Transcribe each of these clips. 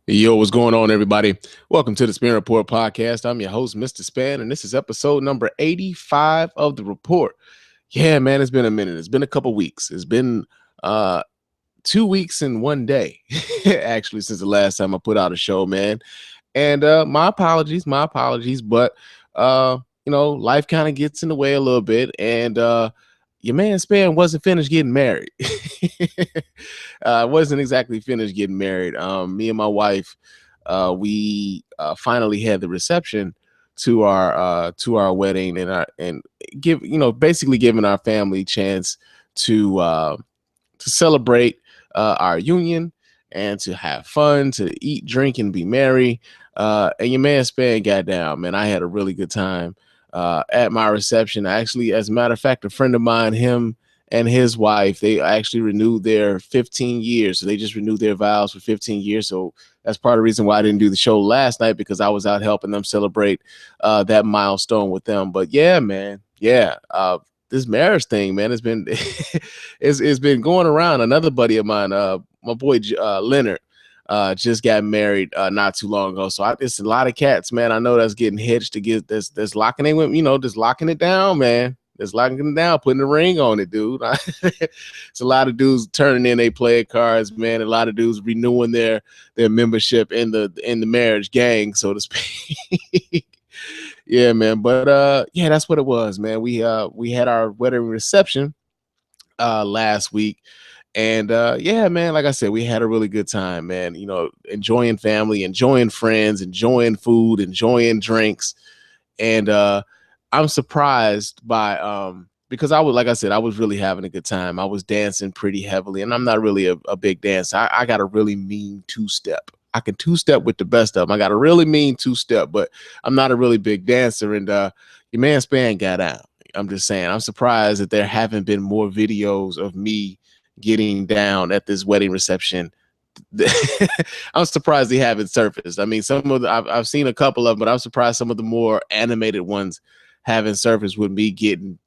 Yo, what's going on, everybody? Welcome to the Spann Report podcast. I'm your host, Mr. Spann, and this is episode number 85 of the report. Yeah, man, it's been a minute. It's been a couple weeks. It's been 2 weeks and one day, actually, since the last time I put out a show, man. And my apologies, but life kind of gets in the way a little bit, and your man Spann wasn't finished getting married. Wasn't exactly finished getting married. Me and my wife, we finally had the reception to our wedding, and basically giving our family chance to celebrate our union and to have fun, to eat, drink, and be merry. And your man Spann got down, man. I had a really good time at my reception. Actually, as a matter of fact, a friend of mine, him and his wife, they actually renewed their 15 years. So they just renewed their vows for 15 years. So that's part of the reason why I didn't do the show last night, because I was out helping them celebrate that milestone with them. But yeah, man, yeah. This marriage thing, man, has been it's been going around. Another buddy of mine, my boy Leonard, just got married not too long ago. So it's a lot of cats, man. I know that's getting hitched to get this locking it with, just locking it down, man. Just locking it down, putting the ring on it, dude. It's a lot of dudes turning in their player cards, man. A lot of dudes renewing their membership in the marriage gang, so to speak. Yeah, man. But yeah, that's what it was, man. We had our wedding reception last week. And yeah, man, like I said, we had a really good time, man. Enjoying family, enjoying friends, enjoying food, enjoying drinks. And I'm surprised by because like I said, I was really having a good time. I was dancing pretty heavily, and I'm not really a big dancer. I got a really mean two-step. I can two-step with the best of them. I got a really mean two-step, but I'm not a really big dancer. And your man Spann got out. I'm just saying, I'm surprised that there haven't been more videos of me getting down at this wedding reception. I'm surprised they haven't surfaced. I mean, some of I've seen a couple of them, but I'm surprised some of the more animated ones haven't surfaced with me getting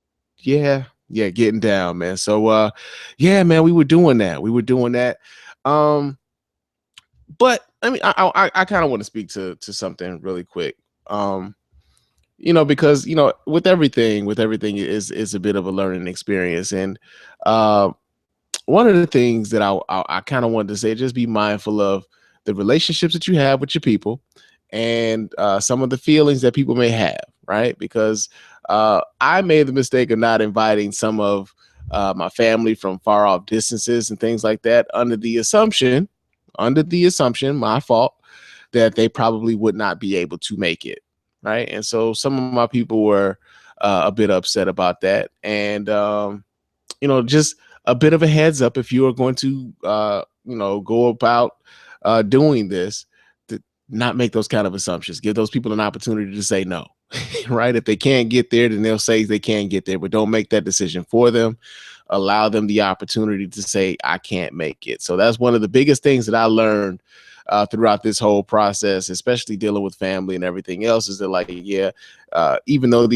down, man. So yeah, man, we were doing that. Um, but I mean, I kind of want to speak to something really quick. Because with everything is a bit of a learning experience, and one of the things that I kind of wanted to say, just be mindful of the relationships that you have with your people, and some of the feelings that people may have, right? Because I made the mistake of not inviting some of my family from far off distances and things like that, under the assumption, my fault, that they probably would not be able to make it, right? And so some of my people were a bit upset about that, and just a bit of a heads up, if you are going to go about doing this, to not make those kind of assumptions. Give those people an opportunity to say no. Right? If they can't get there, then they'll say they can't get there, but don't make that decision for them. Allow them the opportunity to say, I can't make it. So that's one of the biggest things that I learned throughout this whole process, especially dealing with family and everything else, is that, like, yeah, even though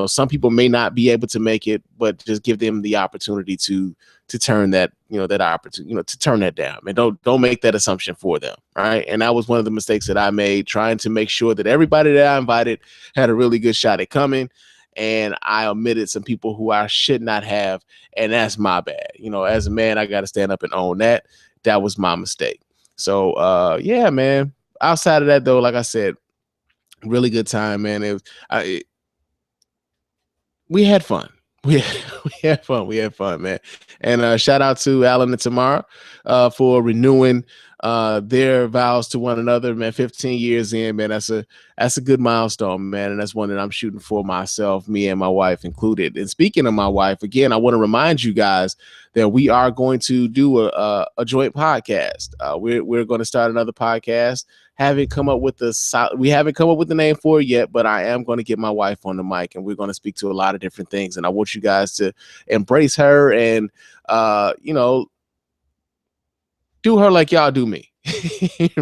some people may not be able to make it, but just give them the opportunity to turn that opportunity, to turn that down, and don't make that assumption for them, right? And that was one of the mistakes that I made, trying to make sure that everybody that I invited had a really good shot at coming, and I omitted some people who I should not have, and that's my bad. As a man, I got to stand up and own that. That was my mistake. So yeah, man. Outside of that, though, like I said, really good time, man. We had fun. We had fun, man. And shout out to Alan and Tamara for renewing their vows to one another, man. 15 years in, man. That's a good milestone, man. And that's one that I'm shooting for myself, me and my wife included. And speaking of my wife, again, I want to remind you guys that we are going to do a joint podcast. We're going to start another podcast. We haven't come up with the name for it yet, but I am going to get my wife on the mic, and we're going to speak to a lot of different things. And I want you guys to embrace her and do her like y'all do me.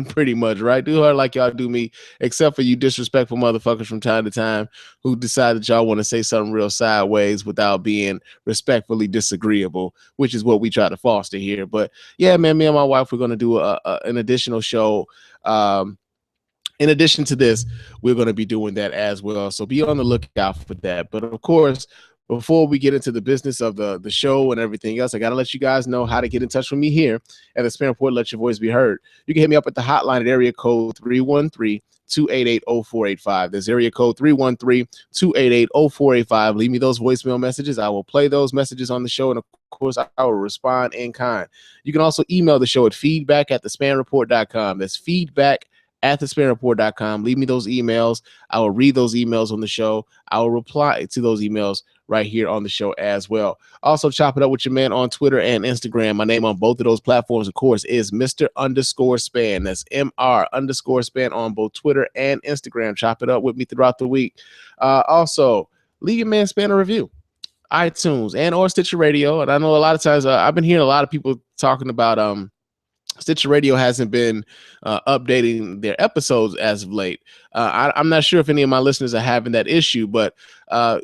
Pretty much, right? Do her like y'all do me, except for you disrespectful motherfuckers from time to time who decide that y'all want to say something real sideways without being respectfully disagreeable, which is what we try to foster here. But yeah, man, me and my wife, we're going to do an additional show. In addition to this, we're going to be doing that as well. So be on the lookout for that. But of course, before we get into the business of the show and everything else, I got to let you guys know how to get in touch with me here at the Spann Report. Let your voice be heard. You can hit me up at the hotline at area code 313-288-0485. There's area code 313-288-0485. Leave me those voicemail messages. I will play those messages on the show, and of course, I will respond in kind. You can also email the show at feedback@thespannreport.com. That's feedback@thespannreport.com. Leave me those emails. I will read those emails on the show. I will reply to those emails right here on the show as well. Also, chop it up with your man on Twitter and Instagram. My name on both of those platforms, of course, is Mr_Spann. That's MR_Spann on both Twitter and Instagram. Chop it up with me throughout the week. Also, leave your man Spann a review. iTunes and or Stitcher Radio. And I know a lot of times I've been hearing a lot of people talking about Stitcher Radio hasn't been updating their episodes as of late. I'm not sure if any of my listeners are having that issue, but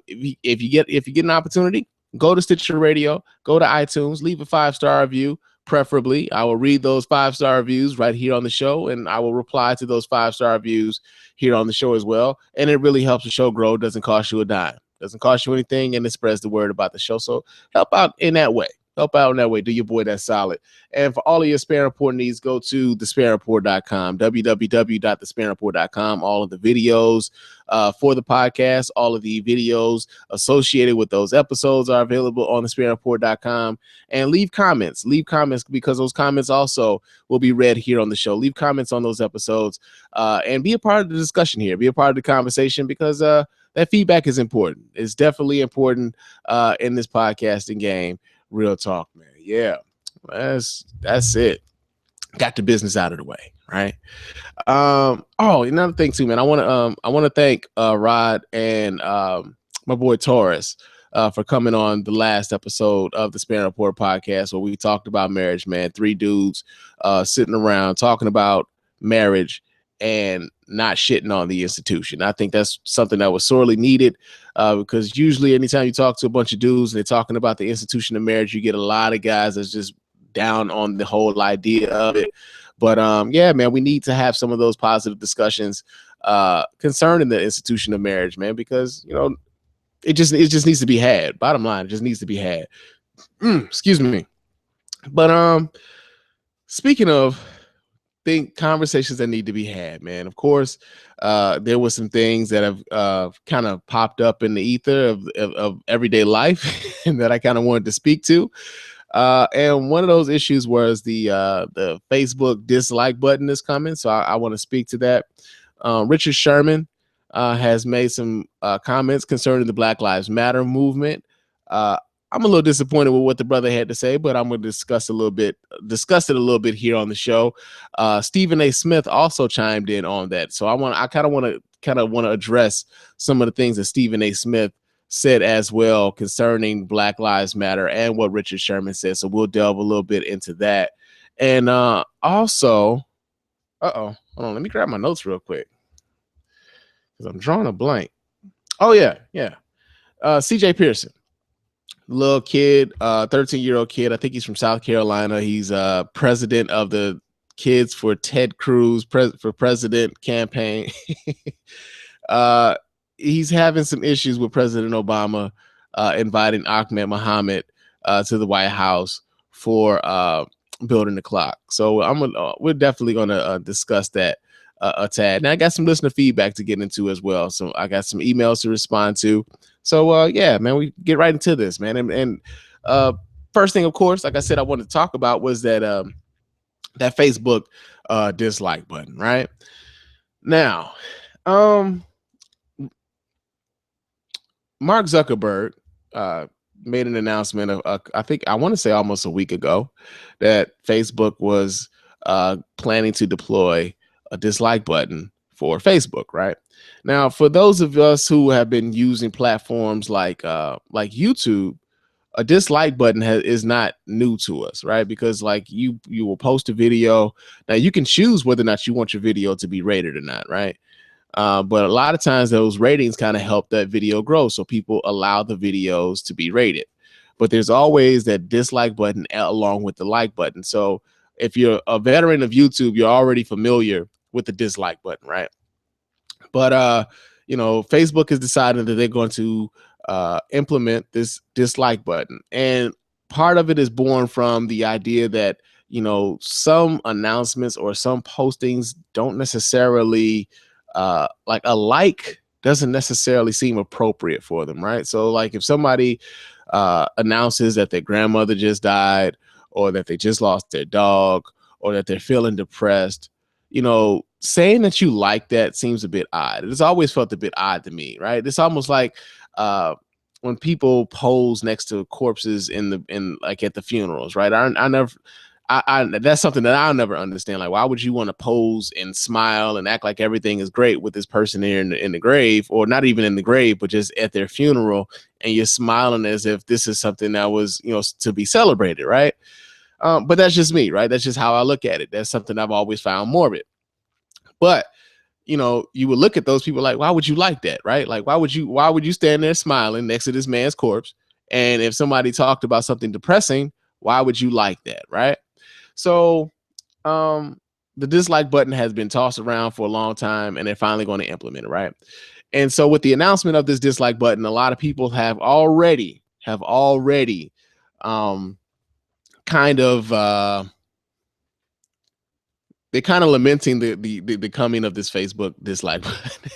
if you get an opportunity, go to Stitcher Radio, go to iTunes, leave a 5-star review. Preferably, I will read those 5-star reviews right here on the show, and I will reply to those 5-star reviews here on the show as well. And it really helps the show grow. It doesn't cost you a dime. Doesn't cost you anything, and it spreads the word about the show. So help out in that way. Help out in that way. Do your boy that solid. And for all of your Spann Report needs, go to thespannreport.com, www.thespannreport.com. All of the videos for the podcast, all of the videos associated with those episodes are available on thespannreport.com. And leave comments because those comments also will be read here on the show. Leave comments on those episodes and be a part of the discussion here. Be a part of the conversation because that feedback is important. It's definitely important in this podcasting game. Real talk, man. Yeah, that's it. Got the business out of the way, right? Another thing too, man. I want to thank Rod and my boy Taurus for coming on the last episode of the Spann Report podcast where we talked about marriage, man. 3 dudes sitting around talking about marriage and not shitting on the institution. I think that's something that was sorely needed because usually anytime you talk to a bunch of dudes and they're talking about the institution of marriage, you get a lot of guys that's just down on the whole idea of it. But yeah, man, we need to have some of those positive discussions concerning the institution of marriage, man, because, you know, it just needs to be had. Bottom line, it just needs to be had. Excuse me. But speaking of conversations that need to be had, man. Of course, there were some things that have kind of popped up in the ether of everyday life and that I kind of wanted to speak to. And one of those issues was the Facebook dislike button is coming. So I want to speak to that. Richard Sherman has made some comments concerning the Black Lives Matter movement. I'm a little disappointed with what the brother had to say, but I'm going to discuss it a little bit here on the show. Stephen A. Smith also chimed in on that. So I kind of want to address some of the things that Stephen A. Smith said as well concerning Black Lives Matter and what Richard Sherman said. So we'll delve a little bit into that. And also, hold on, let me grab my notes real quick because I'm drawing a blank. Oh, yeah. CJ Pearson. Little kid, 13-year-old kid. I think he's from South Carolina. He's president of the Kids for Ted Cruz for President campaign. He's having some issues with President Obama inviting Ahmed Muhammad to the White House for building the clock. So we're definitely going to discuss that a tad. Now I got some listener feedback to get into as well. So I got some emails to respond to. So yeah, man, we get right into this, man. And first thing, of course, like I said, I wanted to talk about was that that Facebook dislike button, right? Now, Mark Zuckerberg made an announcement of I want to say almost a week ago that Facebook was planning to deploy a dislike button for Facebook, right? Now, for those of us who have been using platforms like YouTube, a dislike button is not new to us, right? Because like you will post a video. Now you can choose whether or not you want your video to be rated or not, right? But a lot of times those ratings kind of help that video grow, so people allow the videos to be rated. But there's always that dislike button along with the like button. So if you're a veteran of YouTube, you're already familiar with the dislike button, right? But Facebook has decided that they're going to implement this dislike button, and part of it is born from the idea that some announcements or some postings don't necessarily like a like doesn't necessarily seem appropriate for them, right? So like if somebody announces that their grandmother just died, or that they just lost their dog, or that they're feeling depressed, saying that you like that seems a bit odd. It's always felt a bit odd to me, right? It's almost like uh, when people pose next to corpses in like at the funerals, right? I never. That's something that I'll never understand. Like, why would you want to pose and smile and act like everything is great with this person here in the grave, or not even in the grave, but just at their funeral, and you're smiling as if this is something that was, to be celebrated, right? But that's just me, right? That's just how I look at it. That's something I've always found morbid. But you would look at those people like, why would you like that, right? Like, why would you stand there smiling next to this man's corpse? And if somebody talked about something depressing, why would you like that, right? So, the dislike button has been tossed around for a long time, and they're finally going to implement it, right? And so, with the announcement of this dislike button, a lot of people have already, kind of they're kind of lamenting the coming of this Facebook dislike button.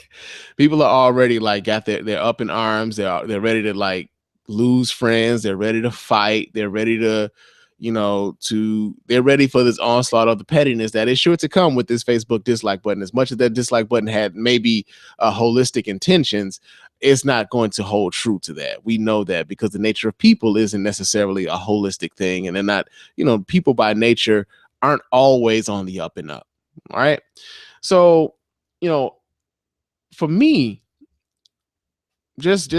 People are already like they're up in arms. They're ready to like lose friends. They're ready to fight. They're ready to, they're ready for this onslaught of the pettiness that is sure to come with this Facebook dislike button. As much as that dislike button had maybe holistic intentions, it's not going to hold true to that. We know that because the nature of people isn't necessarily a holistic thing, and they're not, people by nature aren't always on the up and up. All right. So, you know, for me, just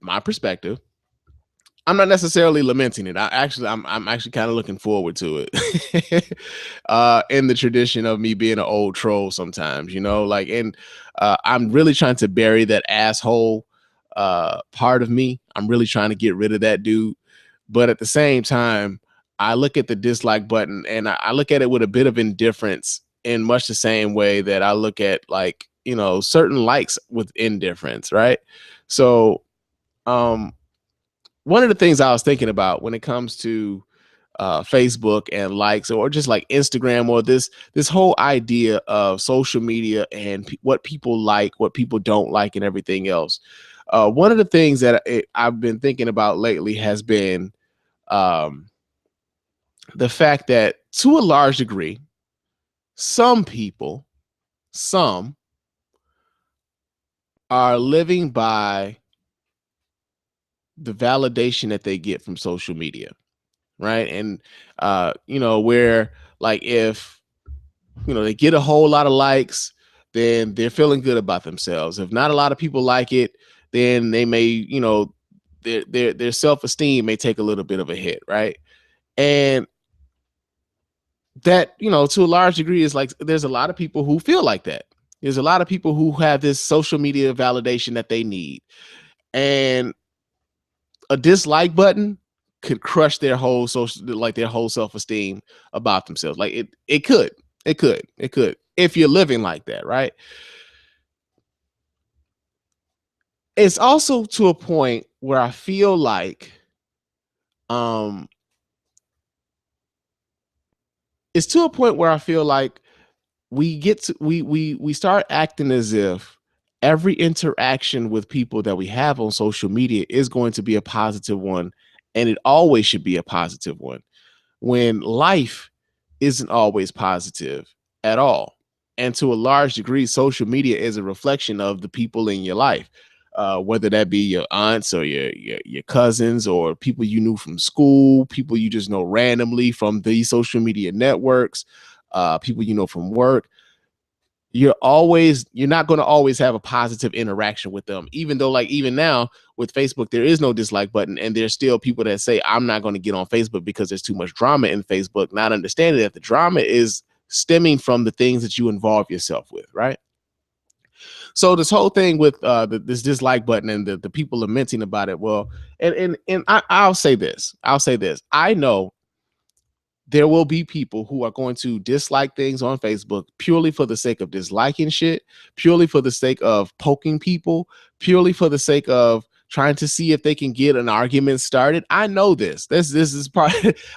my perspective, I'm not necessarily lamenting it. I'm actually kind of looking forward to it. In the tradition of me being an old troll sometimes, like, and I'm really trying to bury that asshole part of me. I'm really trying to get rid of that dude. But at the same time, I look at the dislike button and I look at it with a bit of indifference, in much the same way that I look at, like, certain likes with indifference, right? So, um, one of the things I was thinking about when it comes to Facebook and likes, or just like Instagram, or this whole idea of social media and what people like, what people don't like, and everything else. One of the things that I've been thinking about lately has been um, the fact that, to a large degree, some people, some are living by the validation that they get from social media, right? And where, like, if they get a whole lot of likes, then they're feeling good about themselves. If not a lot of people like it, then they may, their self-esteem may take a little bit of a hit, right? And that, to a large degree, is like, there's a lot of people who feel like that. There's a lot of people who have this social media validation that they need, and a dislike button could crush their whole their whole self-esteem about themselves. Like, it could if you're living like that, right? It's also to a point where I feel like um it's to a point where I feel like we start acting as if every interaction with people that we have on social media is going to be a positive one, and it always should be a positive one, when life isn't always positive at all. And to a large degree, social media is a reflection of the people in your life, whether that be your aunts or your cousins, or people you knew from school, people you just know randomly from these social media networks, people you know from work. you're not going to always have a positive interaction with them, even though, like, even now with Facebook there is no dislike button, and there's still people that say I'm not going to get on Facebook because there's too much drama in Facebook, not understanding that the drama is stemming from the things that you involve yourself with, right? So this whole thing with this dislike button and the people lamenting about it, well, I'll say this, I know there will be people who are going to dislike things on Facebook purely for the sake of disliking shit, purely for the sake of poking people, purely for the sake of trying to see if they can get an argument started. I know this. This is part.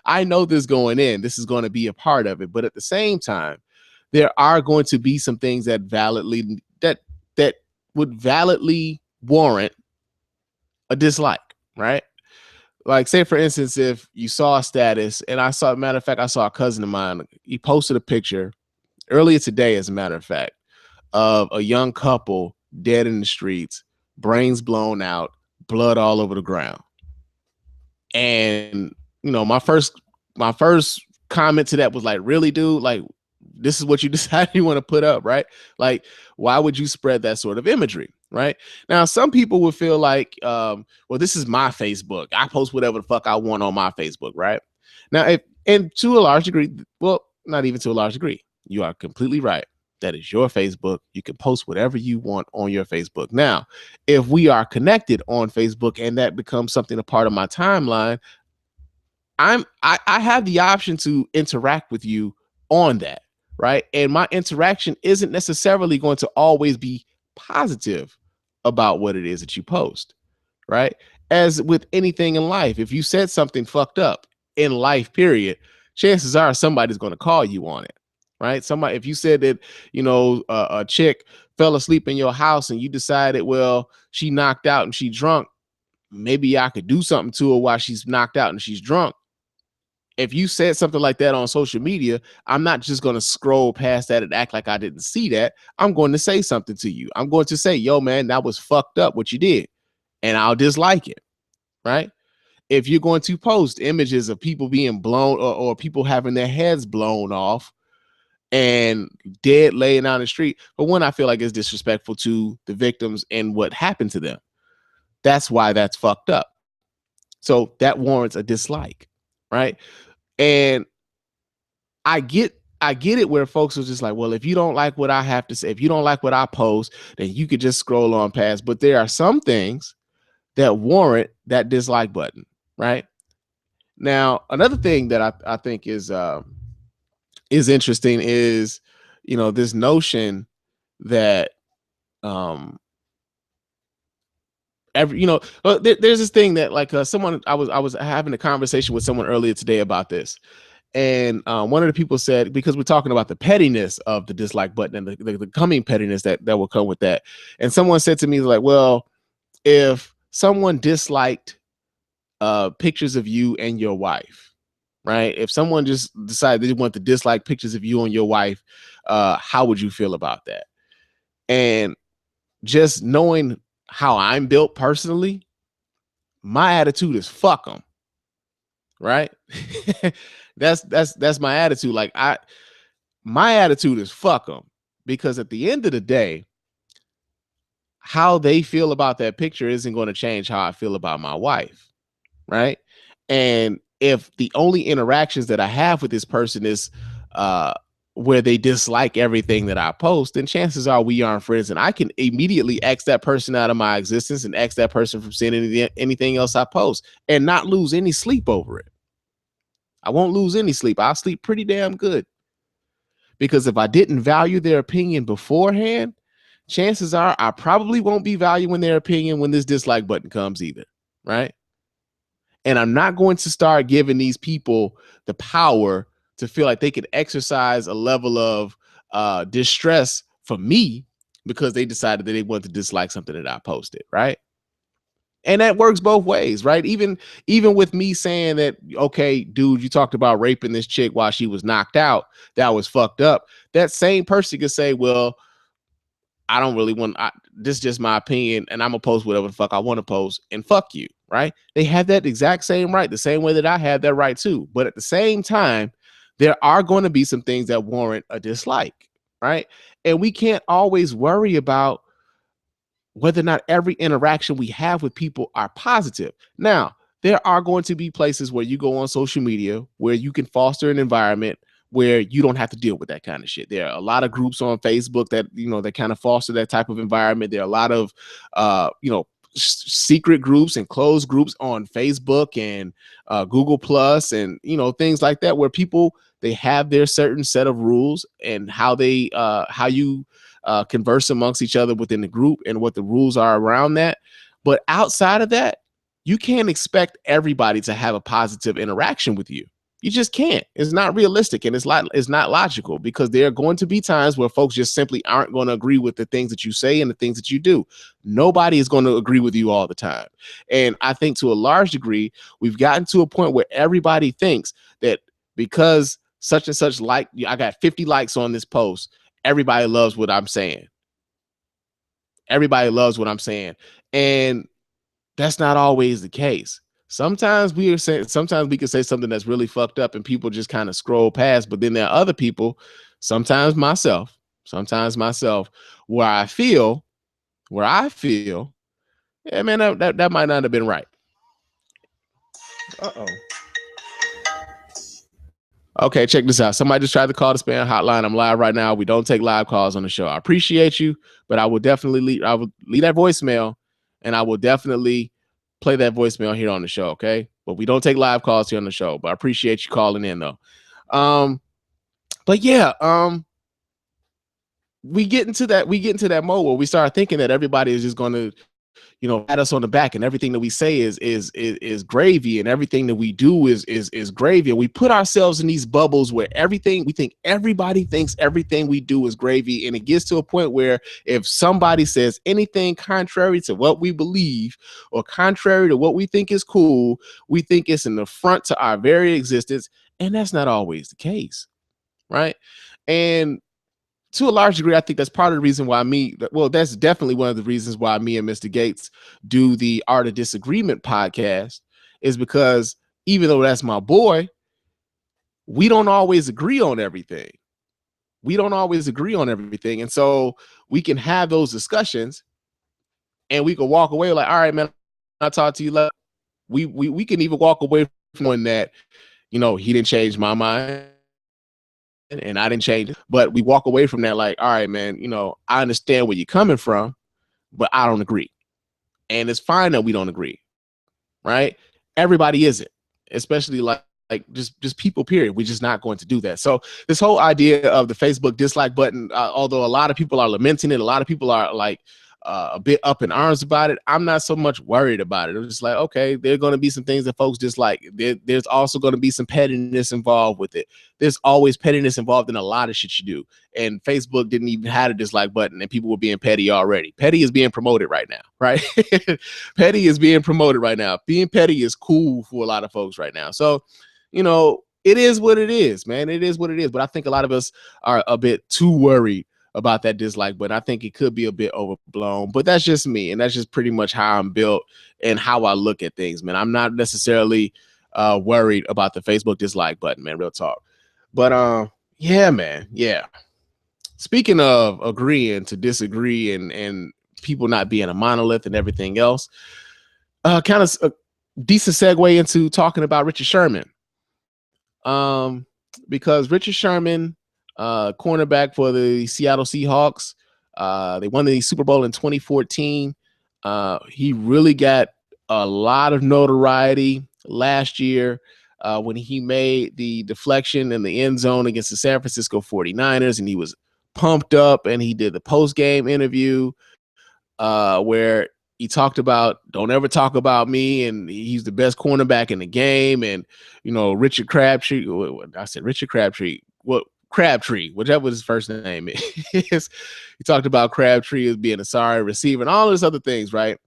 I know this going in. This is going to be a part of it. But at the same time, there are going to be some things that that would validly warrant a dislike, right? Like, say for instance, if you saw a status, and matter of fact, I saw a cousin of mine, he posted a picture earlier today, as a matter of fact, of a young couple dead in the streets, brains blown out, blood all over the ground. And my first comment to that was like, really, dude? Like, this is what you decided you want to put up, right? Like, why would you spread that sort of imagery, right? Now, some people would feel like, well, this is my Facebook. I post whatever the fuck I want on my Facebook, right? Now, and to a large degree, well, not even to a large degree, you are completely right. That is your Facebook. You can post whatever you want on your Facebook. Now, if we are connected on Facebook and that becomes something a part of my timeline, I have the option to interact with you on that, right? And my interaction isn't necessarily going to always be positive about what it is that you post, right? As with anything in life, if you said something fucked up in life, period, chances are somebody's going to call you on it, right? Somebody, if you said that, a chick fell asleep in your house and you decided, well, she knocked out and she drunk, maybe I could do something to her while she's knocked out and she's drunk. If you said something like that on social media, I'm not just going to scroll past that and act like I didn't see that. I'm going to say something to you. I'm going to say, yo, man, that was fucked up what you did. And I'll dislike it, right? If you're going to post images of people being blown or people having their heads blown off and dead laying out in the street, but one, I feel like it's disrespectful to the victims and what happened to them. That's why that's fucked up. So that warrants a dislike, right? And I get it where folks are just like, well, if you don't like what I have to say, if you don't like what I post, then you could just scroll on past. But there are some things that warrant that dislike button, right? Now, another thing that I think is interesting is, this notion that there's this thing that, like, someone, I was having a conversation with someone earlier today about this. And one of the people said, because we're talking about the pettiness of the dislike button and the coming pettiness that will come with that. And someone said to me, like, well, if someone disliked pictures of you and your wife, right? If someone just decided they want to dislike pictures of you and your wife, how would you feel about that? And just knowing how I'm built personally, my attitude is fuck them. Right? that's my attitude. Like, my attitude is fuck them, because at the end of the day, how they feel about that picture isn't going to change how I feel about my wife, right? And if the only interactions that I have with this person is where they dislike everything that I post, then chances are we aren't friends, and I can immediately X that person out of my existence and X that person from seeing anything else I post and not lose any sleep over it. I won't lose any sleep. I'll sleep pretty damn good. Because if I didn't value their opinion beforehand, chances are I probably won't be valuing their opinion when this dislike button comes either, right? And I'm not going to start giving these people the power to feel like they could exercise a level of distress for me because they decided that they want to dislike something that I posted, right? And that works both ways, right? Even with me saying that, okay, dude, you talked about raping this chick while she was knocked out, that was fucked up. That same person could say, well, I don't really want, this is just my opinion, and I'm gonna post whatever the fuck I want to post, and fuck you, right? They have that exact same right, the same way that I have that right too. But at the same time, there are going to be some things that warrant a dislike, right? And I get it where folks are just like, well, if you don't like what I have to say, if you don't like what I post, then fuck you, right? They have that exact same right, the same way that I have that right too. But at the same time, there are going to be some things that warrant a dislike. And I get it where folks are just like, well, if you don't like what I have to say, if you don't like what I post, then fuck you, right? right? And we can't always worry about whether or not every interaction we have with people are positive. Now, there are going to be places where you go on social media where you can foster an environment where you don't have to deal with that kind of shit. There are a lot of groups on Facebook that, that kind of foster that type of environment. There are a lot of, secret groups and closed groups on Facebook and Google Plus and, things like that, where people, they have their certain set of rules and how you converse amongst each other within the group and what the rules are around that. But outside of that, you can't expect everybody to have a positive interaction with you. You just can't. It's not realistic, and it's not logical, because there are going to be times where folks just simply aren't going to agree with the things that you say and the things that you do. Nobody is going to agree with you all the time. And I think to a large degree, we've gotten to a point where everybody thinks that because such and such, like, I got 50 likes on this post, everybody loves what I'm saying. Everybody loves what I'm saying. And that's not always the case. Sometimes we can say something that's really fucked up and people just kind of scroll past. But then there are other people, sometimes myself, where I feel, yeah, man, that might not have been right. Uh-oh. Okay, check this out. Somebody just tried to call the Spann hotline. I'm live right now. We don't take live calls on the show. I appreciate you, but I will definitely leave that voicemail, and I will definitely play that voicemail here on the show. Okay, but we don't take live calls here on the show. But I appreciate you calling in though. But yeah, we get into that mode where we start thinking that everybody is just going to, pat us on the back, and everything that we say is gravy, and everything that we do is gravy. And we put ourselves in these bubbles where we think everybody thinks everything we do is gravy. And it gets to a point where if somebody says anything contrary to what we believe or contrary to what we think is cool, we think it's an affront to our very existence. And that's not always the case, right? And to a large degree, I think that's part of the reason why that's definitely one of the reasons why me and Mr. Gates do the Art of Disagreement podcast, is because even though that's my boy, we don't always agree on everything. And so we can have those discussions and we can walk away like, all right, man, I'll talk to you later. We can even walk away from knowing that, he didn't change my mind and I didn't change it. But we walk away from that like, all right, man, I understand where you're coming from, but I don't agree. And it's fine that we don't agree, right? Everybody isn't, especially like just people, period. We're just not going to do that. So this whole idea of the Facebook dislike button, although a lot of people are lamenting it, a lot of people are like a bit up in arms about it, I'm not so much worried about it. I'm just like, okay, there are going to be some things that folks dislike. There's also going to be some pettiness involved with it. There's always pettiness involved in a lot of shit you do. And Facebook didn't even have a dislike button, and people were being petty already. Petty is being promoted right now, right? Petty is being promoted right now. Being petty is cool for a lot of folks right now. So, it is what it is, man. It is what it is. But I think a lot of us are a bit too worried about that dislike, but I think it could be a bit overblown. But that's just me, and that's just pretty much how I'm built and how I look at things, man. I'm not necessarily worried about the Facebook dislike button, man. Real talk. But yeah, man. Yeah. Speaking of agreeing to disagree and people not being a monolith and everything else, kind of a decent segue into talking about Richard Sherman. Because Richard Sherman, cornerback for the Seattle Seahawks, they won the Super Bowl in 2014. He really got a lot of notoriety last year when he made the deflection in the end zone against the San Francisco 49ers, and he was pumped up, and he did the post-game interview where he talked about, don't ever talk about me, and he's the best cornerback in the game. And, Richard Crabtree, I said Richard Crabtree, Crabtree, whichever his first name is. He talked about Crabtree as being a sorry receiver and all those other things, right?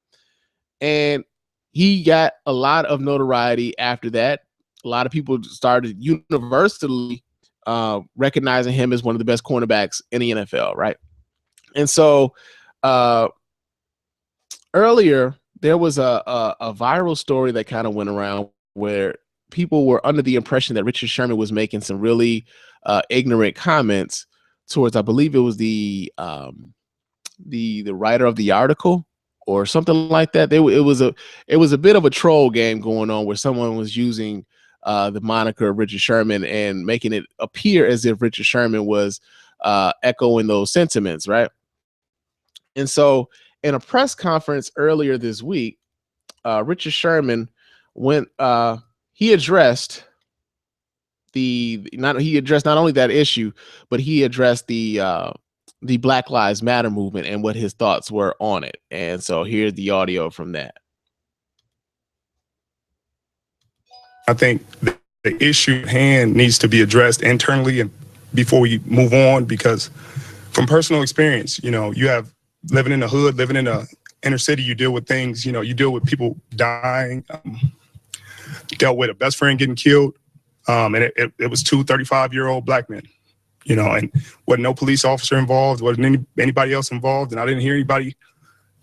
And he got a lot of notoriety after that. A lot of people started universally recognizing him as one of the best cornerbacks in the NFL, right? And so earlier, there was a viral story that kind of went around where people were under the impression that Richard Sherman was making some really ignorant comments towards, I believe it was the writer of the article or something like that. It was a bit of a troll game going on where someone was using the moniker of Richard Sherman and making it appear as if Richard Sherman was echoing those sentiments, right? And so in a press conference earlier this week, Richard Sherman went he addressed not only that issue, but he addressed the Black Lives Matter movement and what his thoughts were on it. And so here's the audio from that. I think the issue at hand needs to be addressed internally and before we move on, because from personal experience, you know, you have living in the hood, living in the inner city, you deal with things, you know, you deal with people dying, dealt with a best friend getting killed. And it was two 35-year-old black men, you know, and wasn't no police officer involved, wasn't anybody else involved. And I didn't hear anybody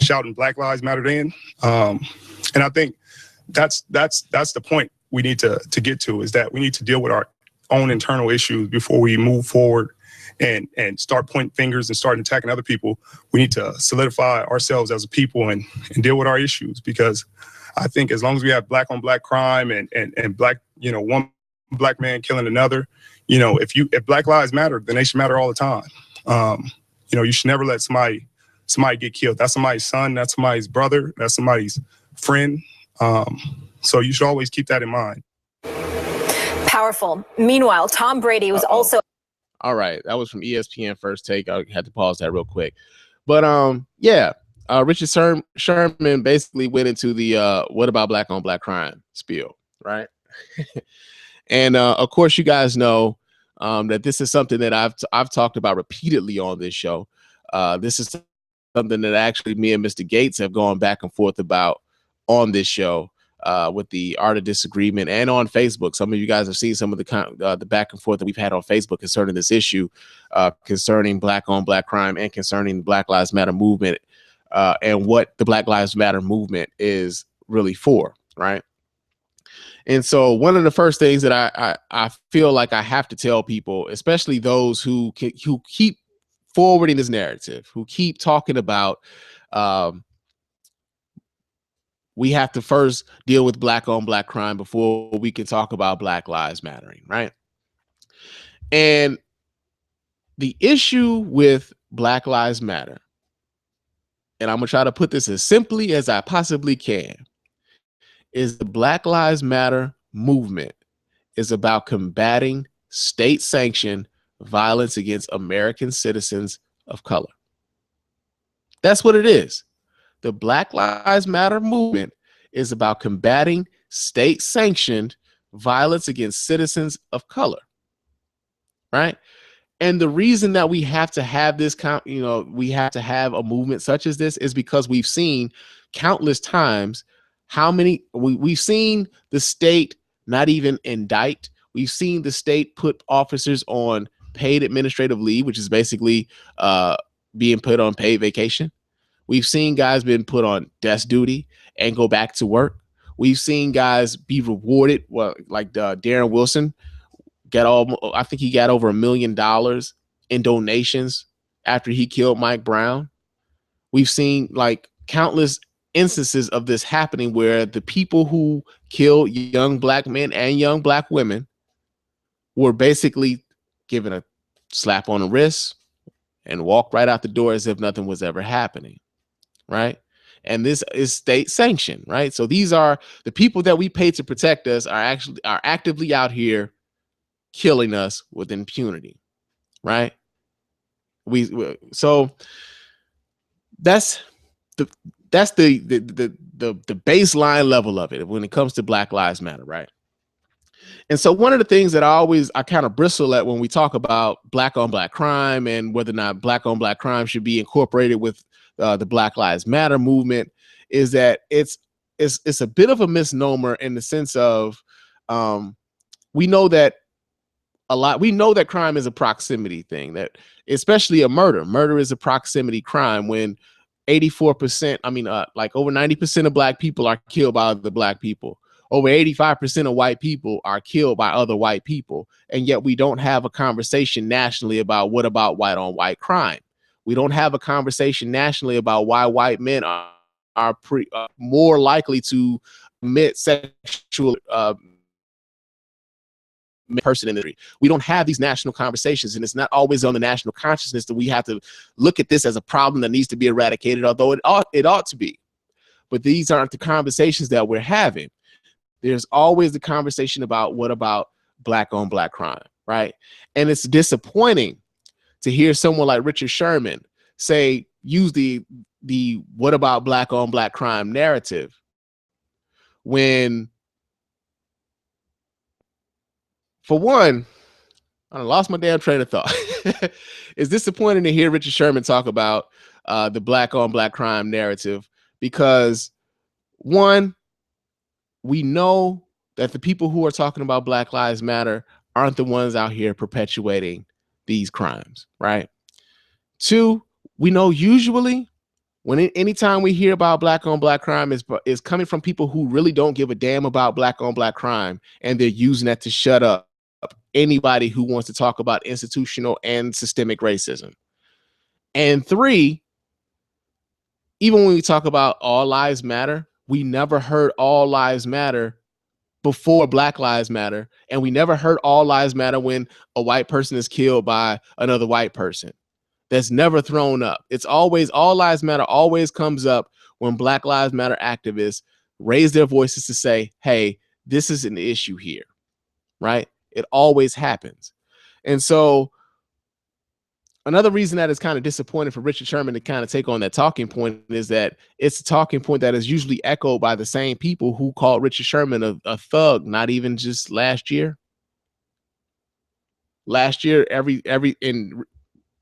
shouting Black Lives Matter then. And I think that's the point we need to get to, is that we need to deal with our own internal issues before we move forward and start pointing fingers and start attacking other people. We need to solidify ourselves as a people and deal with our issues, because I think as long as we have black on black crime and black, you know, one black man killing another, you know, if Black Lives Matter, then they should matter all the time. You know, you should never let somebody get killed. That's somebody's son, that's somebody's brother, that's somebody's friend. So you should always keep that in mind. Powerful. Meanwhile, Tom Brady was also. All right, that was from ESPN First Take. I had to pause that real quick, but yeah, Richard Sherman basically went into the what about black on black crime spiel, right? And of course, you guys know that this is something that I've talked about repeatedly on this show. This is something that actually me and Mr. Gates have gone back and forth about on this show with the Art of Disagreement and on Facebook. Some of you guys have seen some of the back and forth that we've had on Facebook concerning this issue, concerning black on black crime and concerning the Black Lives Matter movement and what the Black Lives Matter movement is really for, right? And so one of the first things that I feel like I have to tell people, especially those who keep forwarding this narrative, who keep talking about we have to first deal with black on black crime before we can talk about Black Lives Mattering, right? And the issue with Black Lives Matter, and I'm gonna try to put this as simply as I possibly can, is the Black Lives Matter movement is about combating state-sanctioned violence against American citizens of color. That's what it is. The Black Lives Matter movement is about combating state-sanctioned violence against citizens of color, right? And the reason that we have to have this, we have to have a movement such as this is because we've seen countless times we've seen the state not even indict. We've seen the state put officers on paid administrative leave, which is basically being put on paid vacation. We've seen guys been put on desk duty and go back to work. We've seen guys be rewarded. Well, like Darren Wilson I think he got over $1 million in donations after he killed Mike Brown. We've seen like countless instances of this happening where the people who killed young black men and young black women were basically given a slap on the wrist and walked right out the door as if nothing was ever happening, right? And this is state sanctioned, right? So these are the people that we pay to protect us are actively out here killing us with impunity, right? So that's the baseline level of it when it comes to Black Lives Matter, right? And so one of the things that I kind of bristle at when we talk about black on black crime and whether or not black on black crime should be incorporated with the Black Lives Matter movement is that it's a bit of a misnomer in the sense of we know that crime is a proximity thing, that especially a murder is a proximity crime when 84%, like over 90% of black people are killed by other black people. over 85% of white people are killed by other white people. And yet we don't have a conversation nationally about what about white on white crime. We don't have a conversation nationally about why white men are more likely to commit sexual person in the industry. We don't have these national conversations, and it's not always on the national consciousness that we have to look at this as a problem that needs to be eradicated, although it ought to be. But these aren't the conversations that we're having. There's always the conversation about what about black on black crime, right? And it's disappointing to hear someone like Richard Sherman use the what about black on black crime narrative when, for one, I lost my damn train of thought. It's disappointing to hear Richard Sherman talk about the black on black crime narrative because, one, we know that the people who are talking about Black Lives Matter aren't the ones out here perpetuating these crimes, right? Two, we know usually anytime we hear about black on black crime is coming from people who really don't give a damn about black on black crime, and they're using that to shut up anybody who wants to talk about institutional and systemic racism. And three, even when we talk about all lives matter, we never heard all lives matter before Black Lives Matter, and we never heard all lives matter when a white person is killed by another white person. That's never thrown up. It's always, all lives matter always comes up when Black Lives Matter activists raise their voices to say, hey, this is an issue here, right? It always happens. And so another reason that is kind of disappointing for Richard Sherman to kind of take on that talking point is that it's a talking point that is usually echoed by the same people who called Richard Sherman a thug, not even just last year. Last year,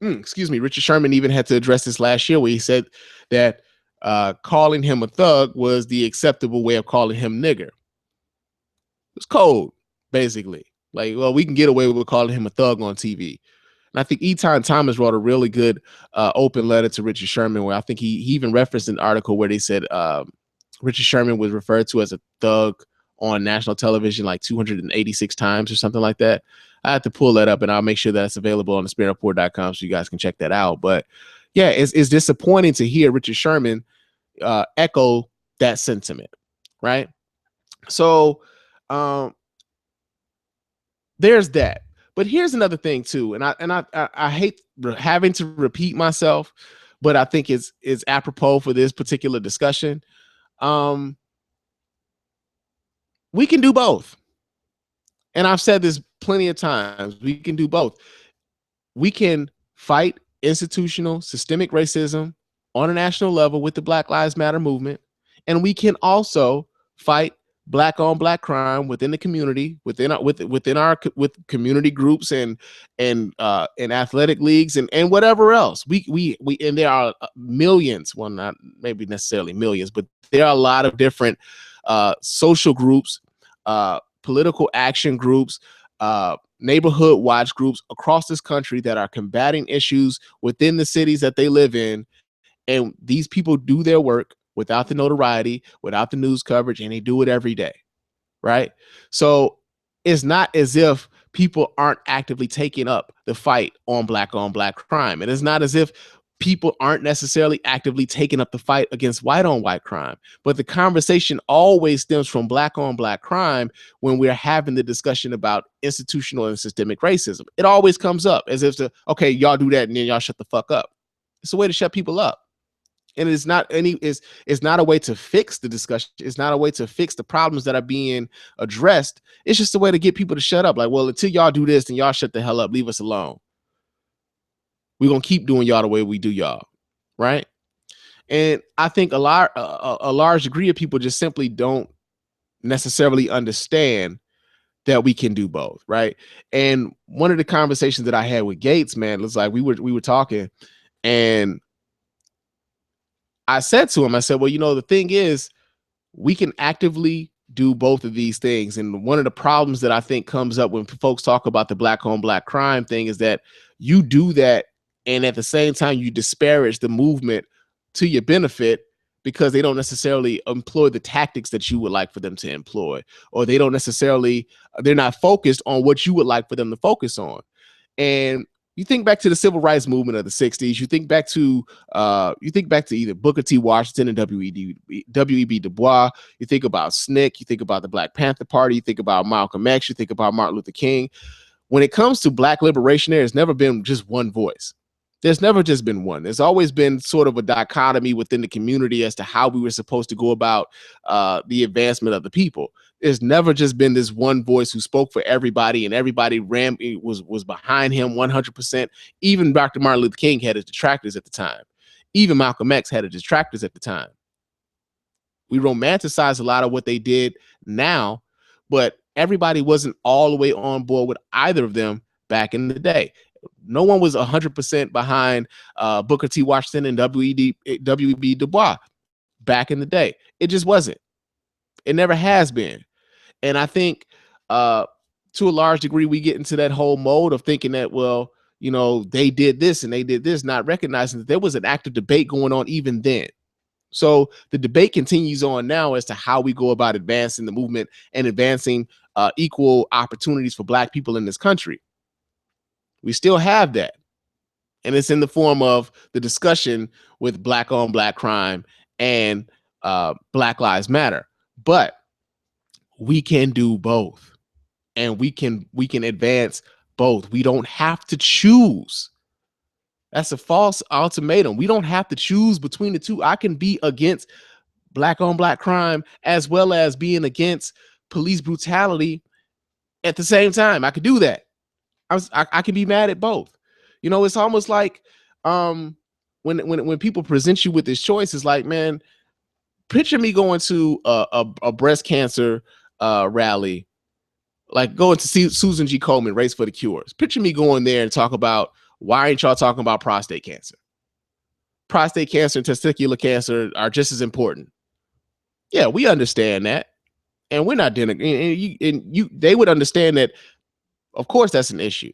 Richard Sherman even had to address this last year where he said that calling him a thug was the acceptable way of calling him nigger. It's cold, basically. Like, well, we can get away with calling him a thug on TV. And I think Eton Thomas wrote a really good open letter to Richard Sherman where I think he even referenced an article where they said Richard Sherman was referred to as a thug on national television like 286 times or something like that. I have to pull that up and I'll make sure that's available on thespinreport.com so you guys can check that out. But yeah, it's disappointing to hear Richard Sherman echo that sentiment, right? So there's that. But here's another thing too, and I hate having to repeat myself, but I think it's apropos for this particular discussion. We can do both. And I've said this plenty of times. We can do both. We can fight institutional systemic racism on a national level with the Black Lives Matter movement. And we can also fight black on black crime within the community, within our community groups and athletic leagues and whatever else. We and there are millions, well, not maybe necessarily millions, but there are a lot of different social groups, political action groups, neighborhood watch groups across this country that are combating issues within the cities that they live in. And these people do their work without the notoriety, without the news coverage, and they do it every day, right? So it's not as if people aren't actively taking up the fight on black crime. It is not as if people aren't necessarily actively taking up the fight against white on white crime. But the conversation always stems from black on black crime when we're having the discussion about institutional and systemic racism. It always comes up as if, okay, y'all do that and then y'all shut the fuck up. It's a way to shut people up. And it's not a way to fix the discussion. It's not a way to fix the problems that are being addressed. It's just a way to get people to shut up. Like, well, until y'all do this, then y'all shut the hell up. Leave us alone. We're going to keep doing y'all the way we do y'all. Right. And I think a large degree of people just simply don't necessarily understand that we can do both. Right. And one of the conversations that I had with Gates, man, was like we were talking and I said to him, I said, well, the thing is, we can actively do both of these things. And one of the problems that I think comes up when folks talk about the black on black crime thing is that you do that. And at the same time, you disparage the movement to your benefit because they don't necessarily employ the tactics that you would like for them to employ, or they're not focused on what you would like for them to focus on. And you think back to the civil rights movement of the 60s, you think back to either Booker T. Washington and W.E.B. Du Bois, you think about SNCC, you think about the Black Panther Party, you think about Malcolm X, you think about Martin Luther King. When it comes to Black liberation, there's never been just one voice. There's never just been one. There's always been sort of a dichotomy within the community as to how we were supposed to go about the advancement of the people. There's never just been this one voice who spoke for everybody, and everybody was behind him 100%. Even Dr. Martin Luther King had his detractors at the time. Even Malcolm X had his detractors at the time. We romanticize a lot of what they did now, but everybody wasn't all the way on board with either of them back in the day. No one was 100% behind Booker T. Washington and W.E.B. Du Bois back in the day. It just wasn't. It never has been. And I think to a large degree, we get into that whole mode of thinking that, well, you know, they did this and they did this, not recognizing that there was an active debate going on even then. So the debate continues on now as to how we go about advancing the movement and advancing equal opportunities for Black people in this country. We still have that. And it's in the form of the discussion with Black on Black crime and Black Lives Matter. But we can do both. And we can advance both. We don't have to choose. That's a false ultimatum. We don't have to choose between the two. I can be against Black on Black crime as well as being against police brutality at the same time. I could do that. I can be mad at both. You know, it's almost like when people present you with this choice, it's like, man, picture me going to a breast cancer rally, like going to see Susan G. Komen, Race for the Cures. Picture me going there and talk about, why ain't y'all talking about prostate cancer? Prostate cancer and testicular cancer are just as important. Yeah, we understand that. And we're not doing it. They would understand that, of course, that's an issue.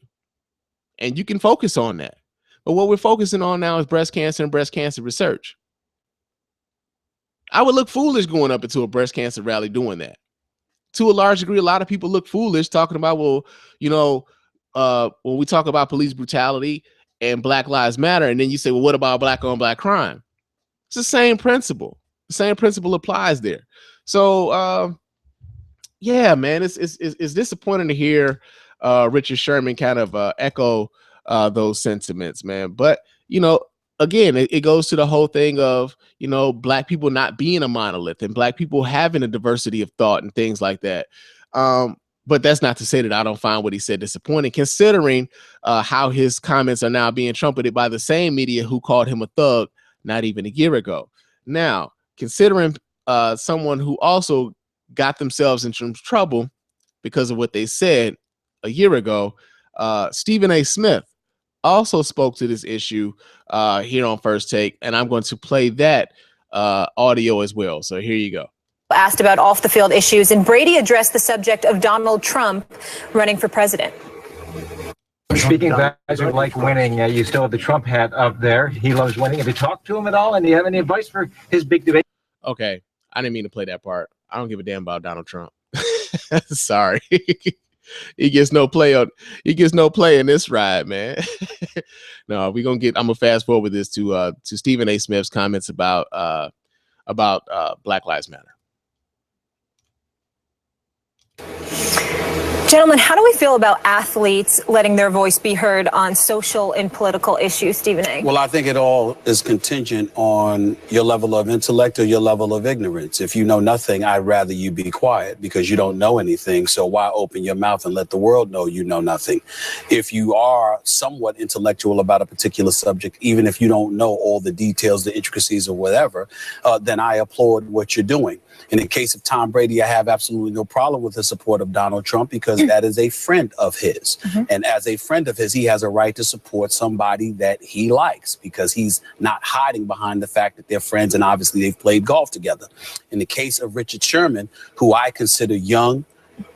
And you can focus on that. But what we're focusing on now is breast cancer and breast cancer research. I would look foolish going up into a breast cancer rally doing that. To a large degree, a lot of people look foolish talking about, well, you know, when we talk about police brutality and Black Lives Matter, and then you say, well, what about Black on Black crime? It's the same principle. The same principle applies there. So, yeah, man, it's disappointing to hear Richard Sherman kind of echo those sentiments, man. But, you know, again, it goes to the whole thing of, you know, Black people not being a monolith and Black people having a diversity of thought and things like that. But that's not to say that I don't find what he said disappointing, considering how his comments are now being trumpeted by the same media who called him a thug not even a year ago. Now, considering someone who also got themselves in some trouble because of what they said a year ago, Stephen A. Smith also spoke to this issue here on First Take, and I'm going to play that audio as well. So here you go. Asked about off-the-field issues, and Brady addressed the subject of Donald Trump running for president. Speaking of guys who like winning, you still have the Trump hat up there. He loves winning. Have you talked to him at all? And do you have any advice for his big debate? Okay, I didn't mean to play that part. I don't give a damn about Donald Trump. Sorry. He gets no play in this ride, man. No, I'm gonna fast forward this to Stephen A. Smith's comments about Black Lives Matter. Gentlemen, how do we feel about athletes letting their voice be heard on social and political issues, Stephen A.? Well, I think it all is contingent on your level of intellect or your level of ignorance. If you know nothing, I'd rather you be quiet because you don't know anything. So why open your mouth and let the world know you know nothing? If you are somewhat intellectual about a particular subject, even if you don't know all the details, the intricacies or whatever, then I applaud what you're doing. In the case of Tom Brady, I have absolutely no problem with the support of Donald Trump because that is a friend of his. Mm-hmm. And as a friend of his, he has a right to support somebody that he likes because he's not hiding behind the fact that they're friends and obviously they've played golf together. In the case of Richard Sherman, who I consider young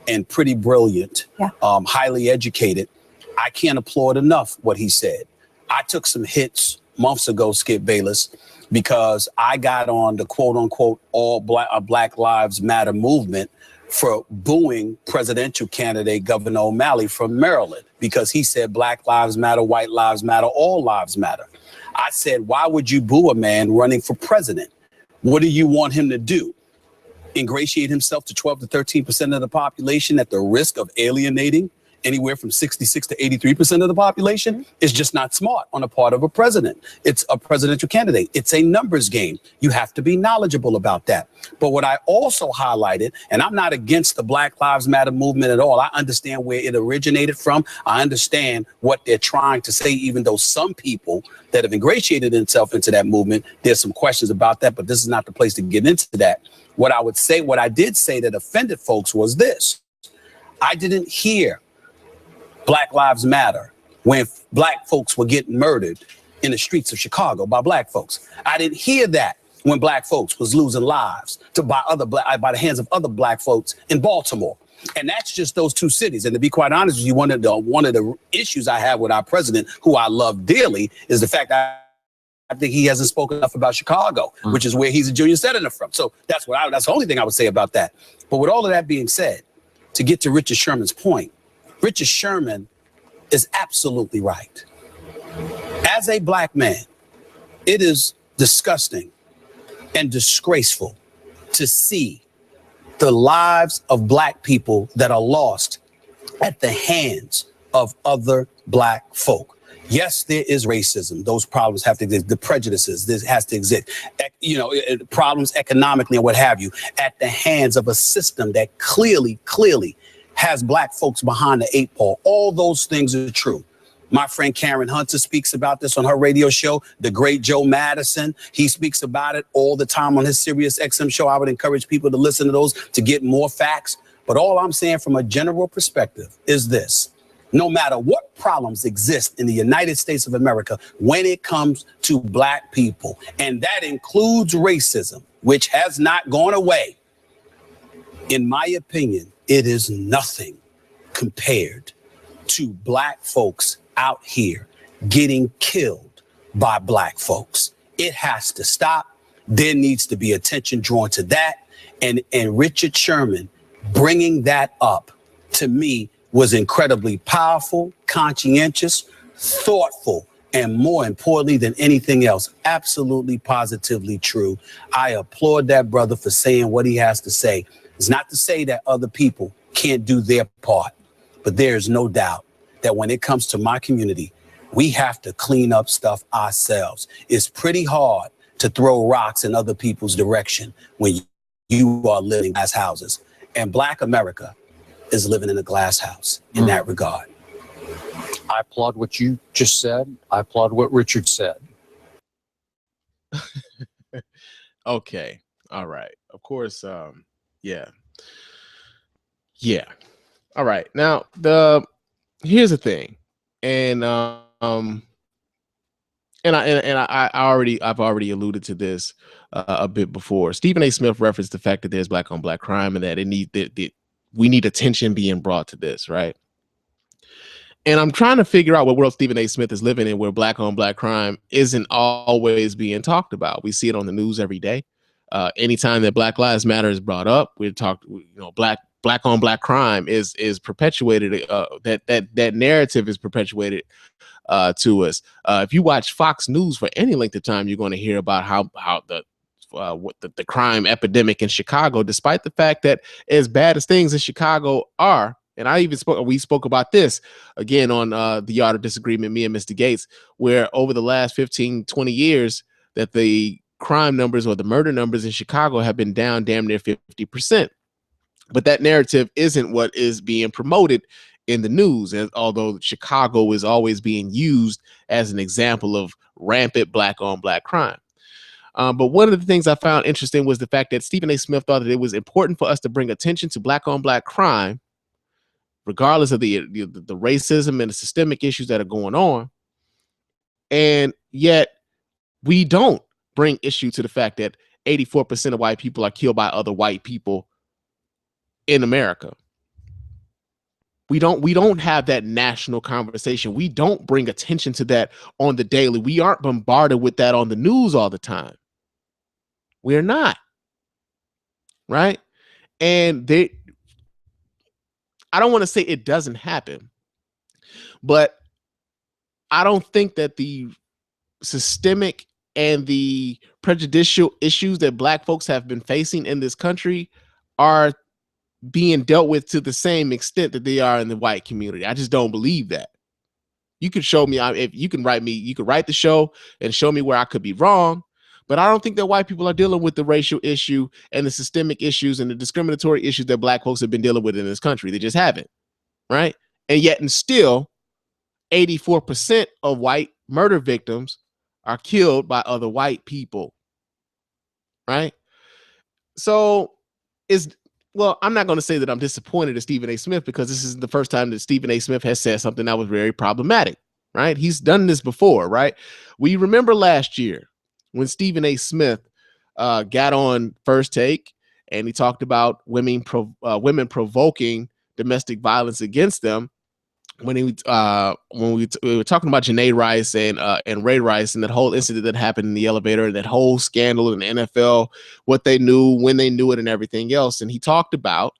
and pretty brilliant, highly educated, I can't applaud enough what he said. I took some hits months ago, Skip Bayless, because I got on the quote unquote all Black Lives Matter movement for booing presidential candidate Governor O'Malley from Maryland because he said Black Lives Matter, white lives matter, all lives matter. I said, why would you boo a man running for president? What do you want him to do? Ingratiate himself to 12 to 13% of the population at the risk of alienating anywhere from 66 to 83% of the population? Is just not smart on the part of a president. It's a presidential candidate. It's a numbers game. You have to be knowledgeable about that. But what I also highlighted, and I'm not against the Black Lives Matter movement at all. I understand where it originated from. I understand what they're trying to say, even though some people that have ingratiated themselves into that movement, there's some questions about that, but this is not the place to get into that. What I did say that offended folks was this. I didn't hear Black Lives Matter when black folks were getting murdered in the streets of Chicago by black folks. I didn't hear that when black folks was losing lives by the hands of other black folks in Baltimore. And that's just those two cities. And to be quite honest with you, one of the issues I have with our president, who I love dearly, is the fact that I think he hasn't spoken enough about Chicago, which is where he's a junior senator from. So that's the only thing I would say about that. But with all of that being said, to get to Richard Sherman's point, Richard Sherman is absolutely right. As a black man, it is disgusting and disgraceful to see the lives of black people that are lost at the hands of other black folk. Yes, there is racism. Those problems have to exist. The prejudices, this has to exist. Problems economically and what have you, at the hands of a system that clearly has black folks behind the eight ball. All those things are true. My friend Karen Hunter speaks about this on her radio show. The great Joe Madison, he speaks about it all the time on his Sirius XM show. I would encourage people to listen to those to get more facts. But all I'm saying from a general perspective is this. No matter what problems exist in the United States of America when it comes to black people, and that includes racism, which has not gone away, in my opinion, it is nothing compared to black folks out here getting killed by black folks. It has to stop. There needs to be attention drawn to that. And Richard Sherman bringing that up, to me, was incredibly powerful, conscientious, thoughtful, and more importantly than anything else, absolutely positively true. I applaud that brother for saying what he has to say. It's not to say that other people can't do their part, but there's no doubt that when it comes to my community, we have to clean up stuff ourselves. It's pretty hard to throw rocks in other people's direction when you are living in glass houses. And Black America is living in a glass house in that regard. I applaud what you just said. I applaud what Richard said. Okay. All right. Of course. Yeah. All right. Now, here's the thing. And I've already alluded to this a bit before. Stephen A. Smith referenced the fact that there's black on black crime and that we need attention being brought to this, right? And I'm trying to figure out what world Stephen A. Smith is living in, where black on black crime isn't always being talked about. We see it on the news every day. Anytime that Black Lives Matter is brought up, we talk. Black on black crime is perpetuated. That narrative is perpetuated to us. If you watch Fox News for any length of time, you're going to hear about how the crime epidemic in Chicago, despite the fact that as bad as things in Chicago are, and we spoke about this again on the Art of Disagreement, me and Mr. Gates, where over the last 15, 20 years that the crime numbers or the murder numbers in Chicago have been down damn near 50%. But that narrative isn't what is being promoted in the news, although Chicago is always being used as an example of rampant black on black crime. But one of the things I found interesting was the fact that Stephen A. Smith thought that it was important for us to bring attention to black on black crime, regardless of the racism and the systemic issues that are going on. And yet we don't bring issue to the fact that 84% of white people are killed by other white people in America. We don't have that national conversation. We don't bring attention to that on the daily. We aren't bombarded with that on the news all the time. We're not, right? And I don't want to say it doesn't happen, but I don't think that the systemic and the prejudicial issues that Black folks have been facing in this country are being dealt with to the same extent that they are in the white community. I just don't believe that. You can show me, if you can write me, you could write the show and show me where I could be wrong. But I don't think that white people are dealing with the racial issue and the systemic issues and the discriminatory issues that Black folks have been dealing with in this country. They just haven't, right? And yet, and still, 84% of white murder victims are killed by other white people, right? So I'm not going to say that I'm disappointed in Stephen A. Smith, because this is the first time that Stephen A. Smith has said something that was very problematic, right? He's done this before, right? We remember last year when Stephen A. Smith got on First Take and he talked about women provoking domestic violence against them. When we were talking about Janae Rice and Ray Rice and that whole incident that happened in the elevator and that whole scandal in the NFL, what they knew, when they knew it, and everything else. And he talked about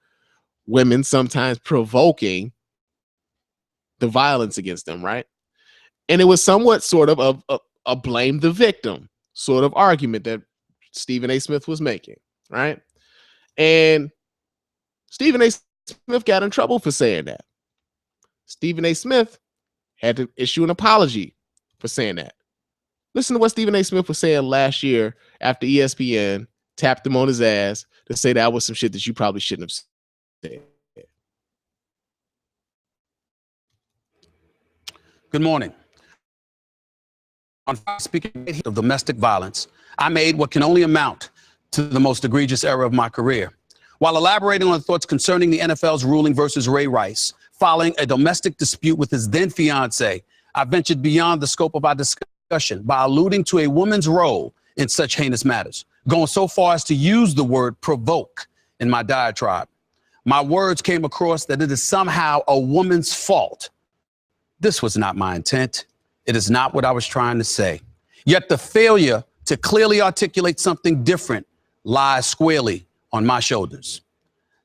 women sometimes provoking the violence against them, right? And it was somewhat sort of a blame the victim sort of argument that Stephen A. Smith was making, right? And Stephen A. Smith got in trouble for saying that. Stephen A. Smith had to issue an apology for saying that. Listen to what Stephen A. Smith was saying last year after ESPN tapped him on his ass to say that was some shit that you probably shouldn't have said. Good morning. On speaking of domestic violence, I made what can only amount to the most egregious error of my career. While elaborating on thoughts concerning the NFL's ruling versus Ray Rice, following a domestic dispute with his then fiance, I ventured beyond the scope of our discussion by alluding to a woman's role in such heinous matters, going so far as to use the word provoke in my diatribe. My words came across that it is somehow a woman's fault. This was not my intent. It is not what I was trying to say. Yet the failure to clearly articulate something different lies squarely on my shoulders.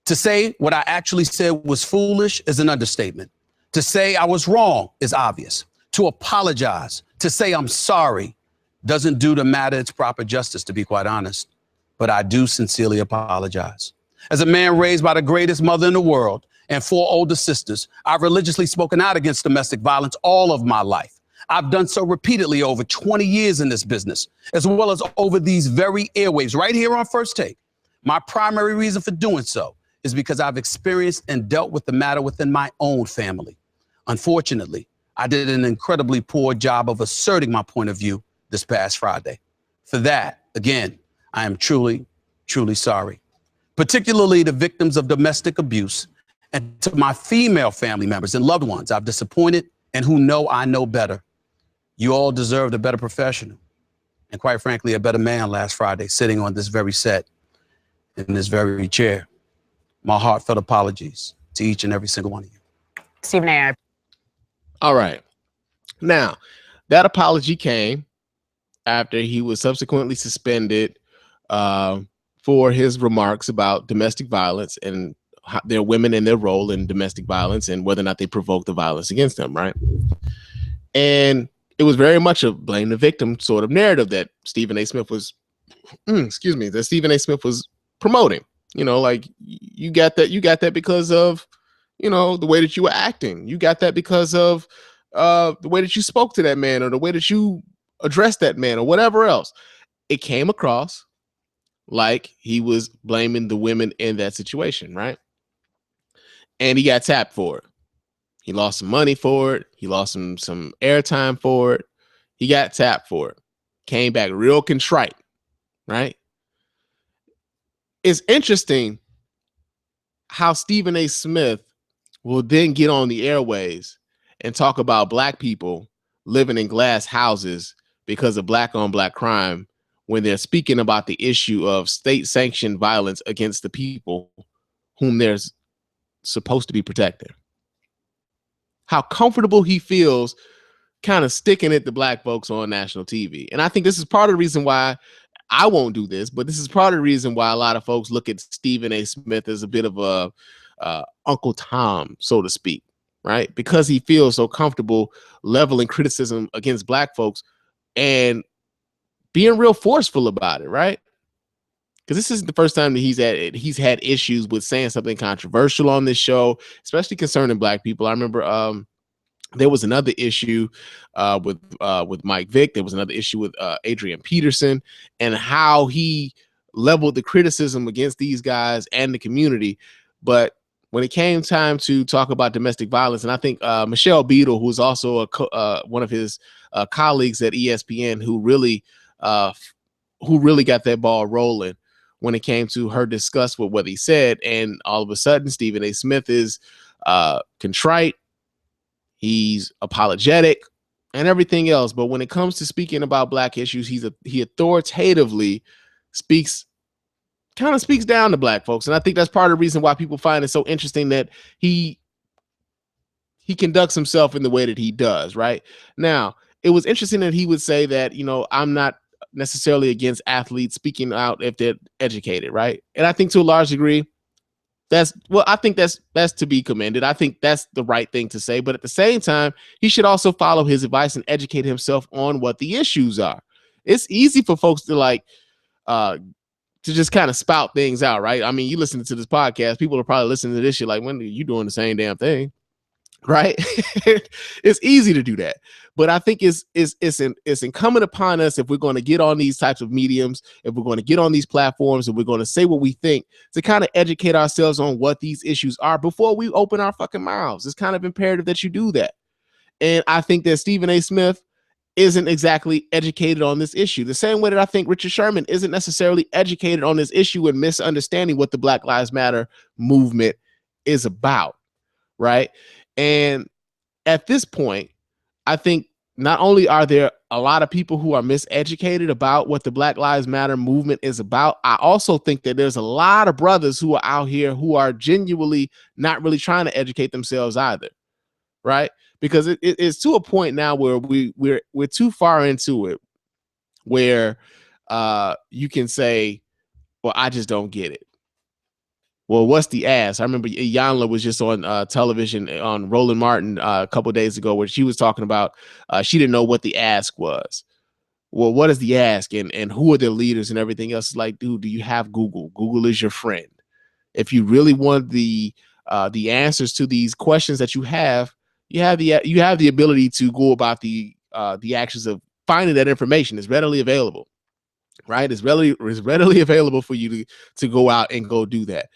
To say what I actually said was foolish is an understatement. To say I was wrong is obvious. To apologize, to say I'm sorry, doesn't do the matter its proper justice, to be quite honest. But I do sincerely apologize. As a man raised by the greatest mother in the world and 4 older sisters, I've religiously spoken out against domestic violence all of my life. I've done so repeatedly over 20 years in this business, as well as over these very airwaves right here on First Take. My primary reason for doing so is because I've experienced and dealt with the matter within my own family. Unfortunately, I did an incredibly poor job of asserting my point of view this past Friday. For that, again, I am truly, truly sorry. Particularly the victims of domestic abuse, and to my female family members and loved ones I've disappointed and who know I know better. You all deserved a better professional and, quite frankly, a better man last Friday sitting on this very set in this very chair. My heartfelt apologies to each and every single one of you. Stephen A. All right. Now, that apology came after he was subsequently suspended for his remarks about domestic violence and their women and their role in domestic violence and whether or not they provoked the violence against them, right? And it was very much a blame the victim sort of narrative that Stephen A. Smith was, that Stephen A. Smith was promoting. You know, like you got that because of, you know, the way that you were acting. You got that because of the way that you spoke to that man or the way that you addressed that man or whatever else. It came across like he was blaming the women in that situation, right? And he got tapped for it. He lost some money for it. He lost some airtime for it. He got tapped for it. Came back real contrite, right? It's interesting how Stephen A. Smith will then get on the airways and talk about black people living in glass houses because of black on black crime when they're speaking about the issue of state sanctioned violence against the people whom they're supposed to be protecting. how comfortable he feels kind of sticking it to black folks on national TV. And I think this is part of the reason why I won't do this, but this is part of the reason why a lot of folks look at Stephen A. Smith as a bit of a Uncle Tom, so to speak, right? Because he feels so comfortable leveling criticism against black folks and being real forceful about it, right? Because this isn't the first time that he's had issues with saying something controversial on this show, especially concerning black people. I remember there was another issue with Mike Vick. There was another issue with Adrian Peterson, and how he leveled the criticism against these guys and the community. But when it came time to talk about domestic violence, and I think Michelle Beadle, who is also one of his colleagues at ESPN, who really got that ball rolling when it came to her discuss with what he said, and all of a sudden Stephen A. Smith is contrite. He's apologetic and everything else. But when it comes to speaking about black issues, he authoritatively speaks down to black folks. And I think that's part of the reason why people find it so interesting that he conducts himself in the way that he does. Right now, it was interesting that he would say that, I'm not necessarily against athletes speaking out if they're educated. Right. And I think to a large degree, I think that's to be commended. I think that's the right thing to say. But at the same time, he should also follow his advice and educate himself on what the issues are. It's easy for folks to to just kind of spout things out, right? I mean, you listen to this podcast, people are probably listening to this shit like, when are you doing the same damn thing? Right? It's easy to do that. But I think it's incumbent upon us, if we're going to get on these types of mediums, if we're going to get on these platforms, and we're going to say what we think, to kind of educate ourselves on what these issues are before we open our fucking mouths. It's kind of imperative that you do that. And I think that Stephen A. Smith isn't exactly educated on this issue. The same way that I think Richard Sherman isn't necessarily educated on this issue and misunderstanding what the Black Lives Matter movement is about. Right. And at this point, I think not only are there a lot of people who are miseducated about what the Black Lives Matter movement is about, I also think that there's a lot of brothers who are out here who are genuinely not really trying to educate themselves either. Right. Because it's to a point now where we're too far into it, where you can say, well, I just don't get it. Well, what's the ask? I remember Iyanla was just on television on Roland Martin a couple of days ago, where she was talking about she didn't know what the ask was. Well, what is the ask, and who are the leaders and everything else? It's like, dude, do you have Google? Google is your friend. If you really want the answers to these questions that you have the ability to go about the actions of finding that information. Is readily available. Right? It's readily available for you to go out and go do that.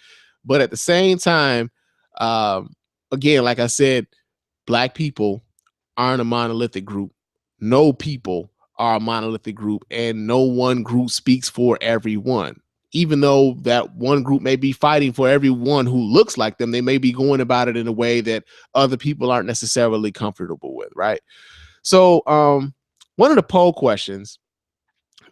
But at the same time, again, like I said, black people aren't a monolithic group. No people are a monolithic group, and no one group speaks for everyone. Even though that one group may be fighting for everyone who looks like them, they may be going about it in a way that other people aren't necessarily comfortable with. Right? So one of the poll questions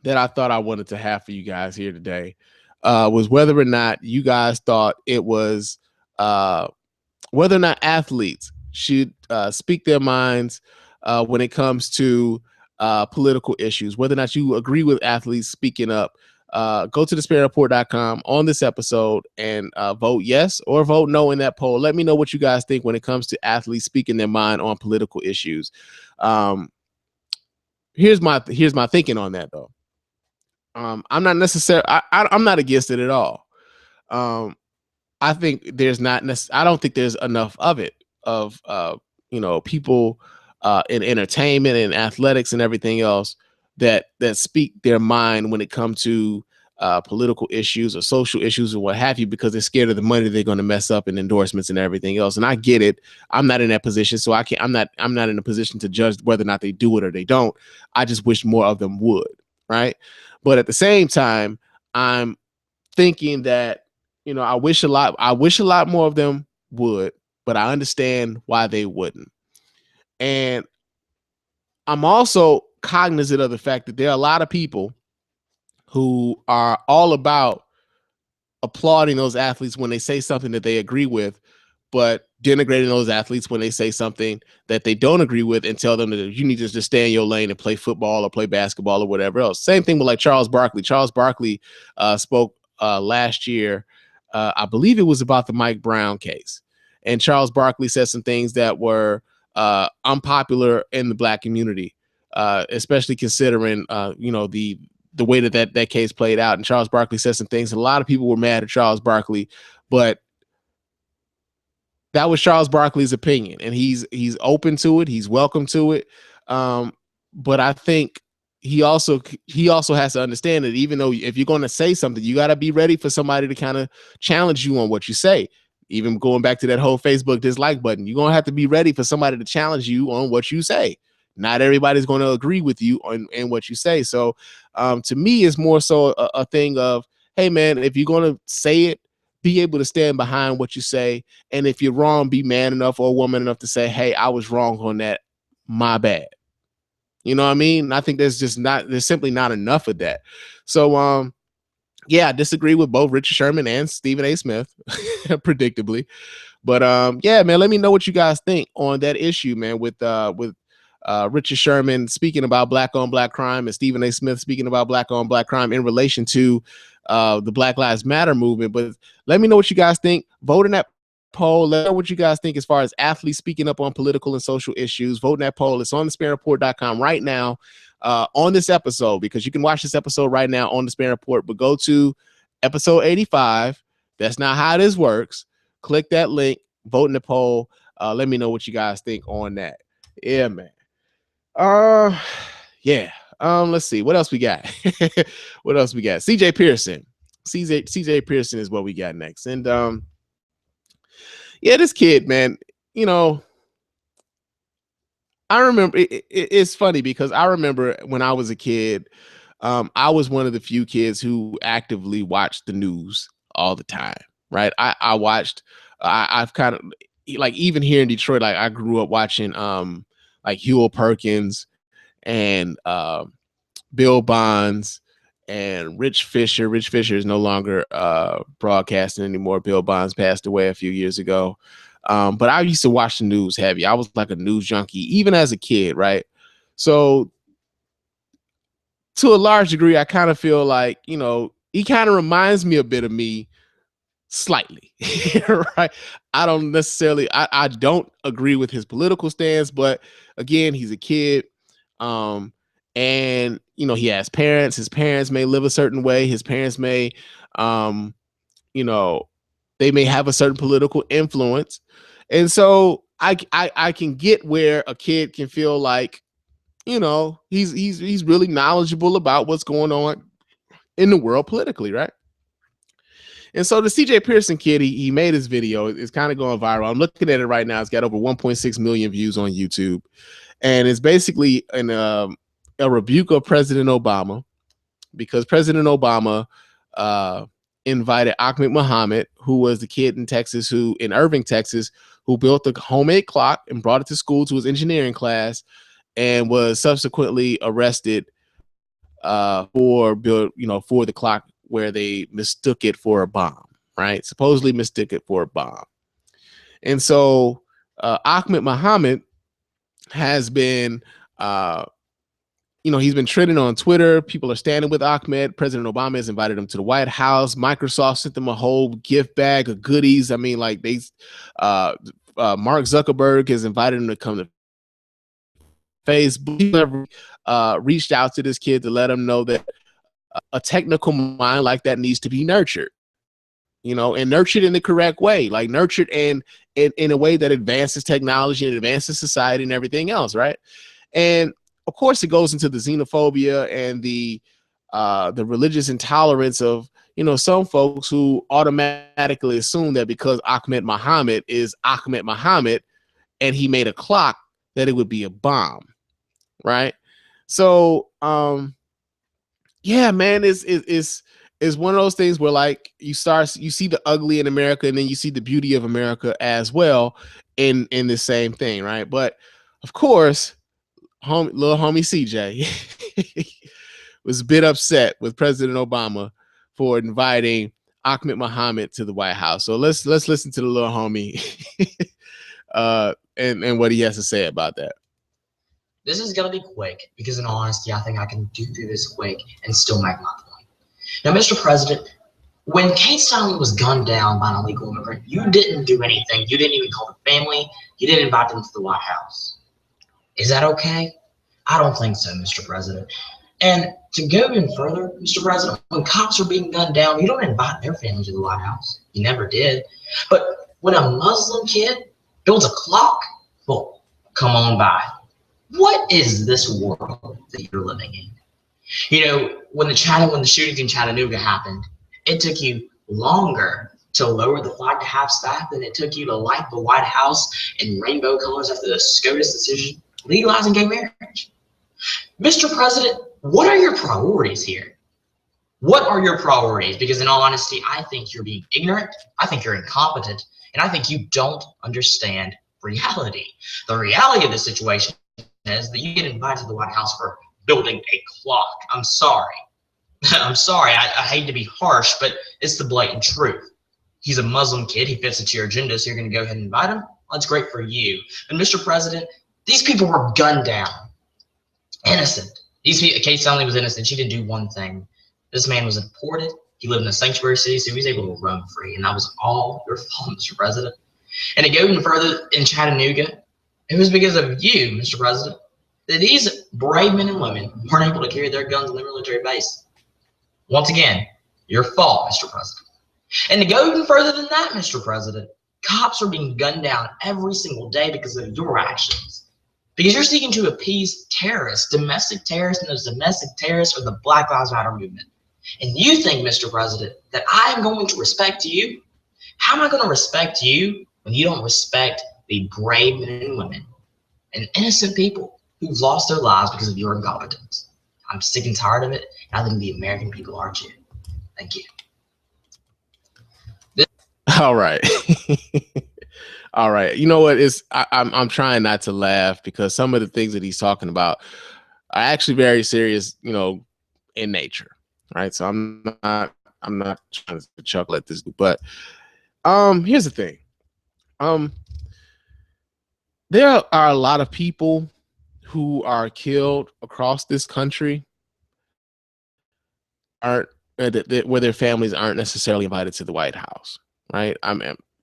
that I thought I wanted to have for you guys here today was whether or not you guys thought it was whether or not athletes should speak their minds when it comes to political issues, whether or not you agree with athletes speaking up. Go to thespanreport.com on this episode and vote yes or vote no in that poll. Let me know what you guys think when it comes to athletes speaking their mind on political issues. Here's my thinking on that, though. I'm not necessarily. I'm not against it at all. I think there's not. I don't think there's enough of it. Of people in entertainment and athletics and everything else that speak their mind when it comes to political issues or social issues or what have you, because they're scared of the money they're going to mess up in endorsements and everything else. And I get it. I'm not in that position, so I can't. I'm not in a position to judge whether or not they do it or they don't. I just wish more of them would. Right. But at the same time, I'm thinking that, I wish a lot more of them would, but I understand why they wouldn't. And I'm also cognizant of the fact that there are a lot of people who are all about applauding those athletes when they say something that they agree with, but denigrating those athletes when they say something that they don't agree with and tell them that you need to just stay in your lane and play football or play basketball or whatever else. Same thing with like Charles Barkley. Charles Barkley spoke last year. I believe it was about the Mike Brown case. And Charles Barkley said some things that were unpopular in the black community, especially considering, the way that case played out. And Charles Barkley said some things. A lot of people were mad at Charles Barkley, but that was Charles Barkley's opinion, and he's open to it. He's welcome to it. But I think he also has to understand that even though if you're going to say something, you got to be ready for somebody to kind of challenge you on what you say. Even going back to that whole Facebook dislike button, you're going to have to be ready for somebody to challenge you on what you say. Not everybody's going to agree with you on what you say. So to me, it's more so a thing of, hey, man, if you're going to say it, be able to stand behind what you say. And if you're wrong, be man enough or woman enough to say, hey, I was wrong on that. My bad. You know what I mean? I think there's simply not enough of that. So, yeah, I disagree with both Richard Sherman and Stephen A. Smith, predictably. But yeah, man, let me know what you guys think on that issue, man, with Richard Sherman speaking about black on black crime and Stephen A. Smith speaking about black on black crime in relation to the Black Lives Matter movement. But let me know what you guys think. Vote in that poll. Let me know what you guys think as far as athletes speaking up on political and social issues. Vote in that poll. It's on thespanreport.com right now on this episode, because you can watch this episode right now on the Spann Report, but go to episode 85. That's not how this works. Click that link, vote in the poll. Let me know what you guys think on that. Yeah, man. Yeah. Let's see what else we got. What else we got? CJ Pearson. CJ Pearson is what we got next. And yeah, this kid, man, I remember it's funny because I remember when I was a kid, I was one of the few kids who actively watched the news all the time, right? I've kind of, like, even here in Detroit, like I grew up watching like Huel Perkins and Bill Bonds and Rich Fisher. Rich Fisher is no longer broadcasting anymore. Bill Bonds passed away a few years ago. But I used to watch the news heavy. I was like a news junkie, even as a kid, right? So to a large degree, I kind of feel like, he kind of reminds me a bit of me slightly, right? I don't necessarily, I don't agree with his political stance, but again, he's a kid. And he has parents. His parents may live a certain way. His parents may, they may have a certain political influence. And so I can get where a kid can feel like, he's really knowledgeable about what's going on in the world politically, right? And so the CJ Pearson kid, he made his video. It's kind of going viral. I'm looking at it right now. It's got over 1.6 million views on YouTube. And it's basically a rebuke of President Obama, because President Obama invited Ahmed Muhammad, who was the kid in Irving, Texas, who built a homemade clock and brought it to school to his engineering class, and was subsequently arrested for the clock, where they mistook it for a bomb, right? Supposedly mistook it for a bomb. And so Ahmed Muhammad has been he's been trending on Twitter. People are standing with Ahmed. President Obama has invited him to the White House. Microsoft sent them a whole gift bag of goodies. I mean, like Mark Zuckerberg has invited him to come to Facebook. People have reached out to this kid to let him know that a technical mind like that needs to be nurtured, and nurtured in the correct way, like nurtured in a way that advances technology and advances society and everything else, right? And of course, it goes into the xenophobia and the religious intolerance of some folks who automatically assume that because Ahmed Muhammad is Ahmed Muhammad and he made a clock, that it would be a bomb, right? So yeah, man, it's one of those things where, like, you see the ugly in America, and then you see the beauty of America as well in the same thing, right? But of course, little homie CJ was a bit upset with President Obama for inviting Ahmed Muhammad to the White House. So let's listen to the little homie and what he has to say about that. This is going to be quick because, in all honesty, I think I can do through this quick and still make my point. Now, Mr. President, when Kate Steinle was gunned down by an illegal immigrant, you didn't do anything. You didn't even call the family. You didn't invite them to the White House. Is that okay? I don't think so, Mr. President. And to go even further, Mr. President, when cops are being gunned down, you don't invite their family to the White House. You never did. But when a Muslim kid builds a clock, well, come on by. What is this world that you're living in? You know, when the shootings in Chattanooga happened, it took you longer to lower the flag to half staff than it took you to light the White House in rainbow colors after the SCOTUS decision legalizing gay marriage. Mr. President, what are your priorities here? What are your priorities? Because in all honesty, I think you're being ignorant, I think you're incompetent, and I think you don't understand reality. The reality of the situation is that you get invited to the White House for building a clock. I'm sorry. I'm sorry. I hate to be harsh, but it's the blatant truth. He's a Muslim kid. He fits into your agenda, so you're going to go ahead and invite him? That's great for you. And Mr. President, these people were gunned down. Innocent. Kate Steinle was innocent. She didn't do one thing. This man was deported. He lived in a sanctuary city, so he was able to roam free. And that was all your fault, Mr. President. And to go even further in Chattanooga, it was because of you, Mr. President, that these brave men and women weren't able to carry their guns on the military base. Once again, your fault, Mr. President. And to go even further than that, Mr. President, cops are being gunned down every single day because of your actions. Because you're seeking to appease terrorists, domestic terrorists, and those domestic terrorists are the Black Lives Matter movement. And you think, Mr. President, that I am going to respect you? How am I going to respect you when you don't respect the brave men and women and innocent people who've lost their lives because of your incompetence? I'm sick and tired of it, and I think the American people are too. Thank you. All right. All right. You know what? I'm trying not to laugh because some of the things that he's talking about are actually very serious, you know, in nature. Right. So I'm not trying to chuckle at this, but here's the thing. There are a lot of people who are killed across this country where their families aren't necessarily invited to the White House. Right.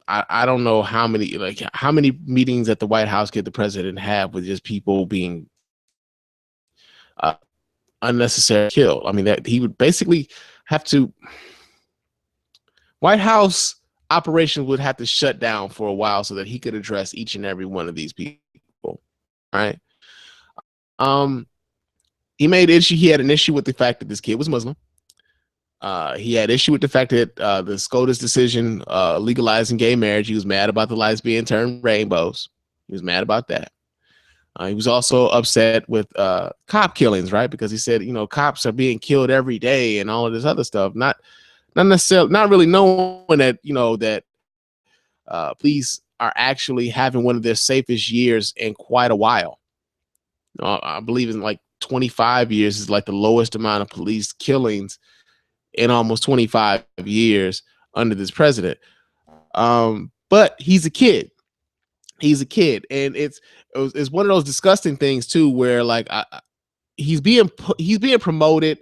I don't know how many meetings at the White House could the president have with just people being unnecessarily killed. I mean, that he would basically have to. White House operations would have to shut down for a while so that he could address each and every one of these people. Right. He had an issue with the fact that this kid was Muslim. He had issue with the fact that the SCOTUS decision legalizing gay marriage. He was mad about the lights being turned rainbows. He was mad about that. He was also upset with cop killings, right? Because he said, you know, cops are being killed every day and all of this other stuff. Not really knowing that, you know, that police are actually having one of their safest years in quite a while. I believe in like 25 years is like the lowest amount of police killings in almost 25 years under this president. But he's a kid. He's a kid. And it's one of those disgusting things too, where like he's being promoted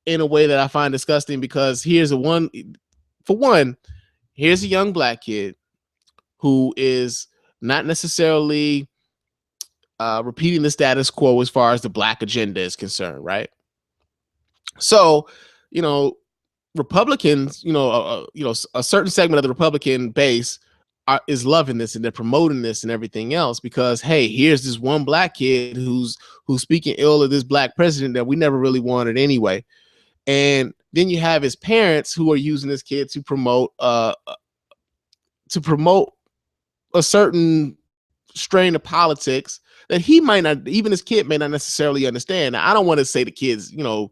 in a way that I find disgusting, because here's a young black kid who is not necessarily repeating the status quo as far as the black agenda is concerned. Right. So, you know, Republicans, a certain segment of the Republican base is loving this and they're promoting this and everything else because, hey, here's this one black kid who's speaking ill of this black president that we never really wanted anyway. And then you have his parents who are using this kid to promote a certain strain of politics that he might not, even his kid may not necessarily understand. Now, I don't want to say the kid's, you know,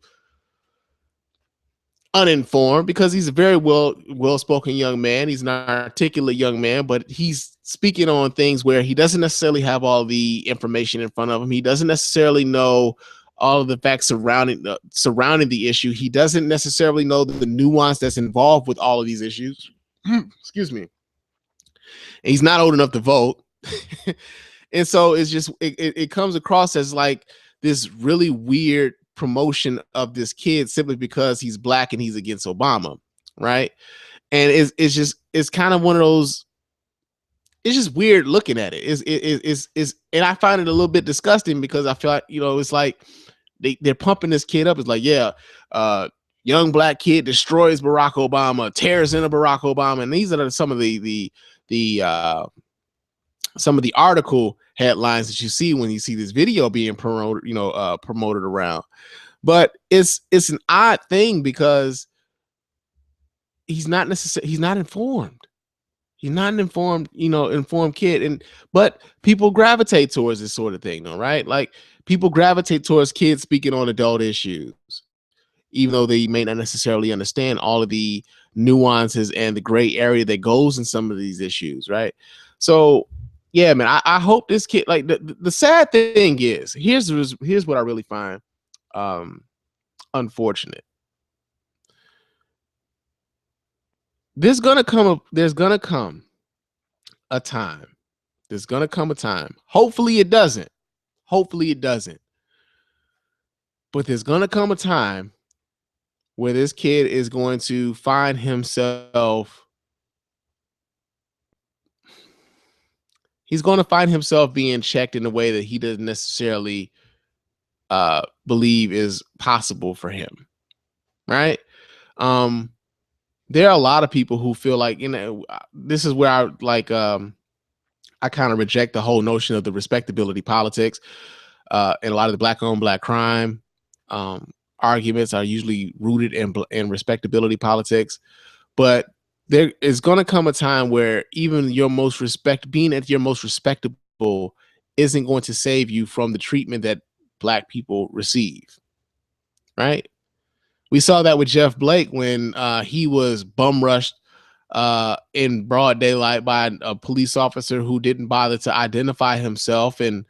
uninformed, because he's a very well-spoken young man. He's an articulate young man, but he's speaking on things where he doesn't necessarily have all the information in front of him. He doesn't necessarily know all of the facts surrounding the issue. He doesn't necessarily know the nuance that's involved with all of these issues. Excuse me. And he's not old enough to vote. And so it's just it comes across as like this really weird promotion of this kid simply because he's black and he's against Obama, right? And it's kind of one of those. It's just weird looking at it. It's and I find it a little bit disgusting because I feel like, it's like they're pumping this kid up. It's like, yeah, young black kid destroys Barack Obama, tears into Barack Obama, and these are some of the article headlines that you see when you see this video being promoted around. But it's an odd thing because he's not informed. He's not an informed kid, but people gravitate towards this sort of thing, though, right? Like people gravitate towards kids speaking on adult issues, even though they may not necessarily understand all of the nuances and the gray area that goes in some of these issues, right? So, yeah, man, I hope this kid, like the sad thing is, here's what I really find unfortunate. There's gonna come a time. Hopefully it doesn't. But there's gonna come a time where this kid is going to find himself. He's going to find himself being checked in a way that he doesn't necessarily believe is possible for him, right? There are a lot of people who feel like, this is where I kind of reject the whole notion of the respectability politics. And a lot of the black on black crime arguments are usually rooted in respectability politics. But there is going to come a time where even being at your most respectable isn't going to save you from the treatment that black people receive, right? We saw that with Jeff Blake when he was bum rushed in broad daylight by a police officer who didn't bother to identify himself and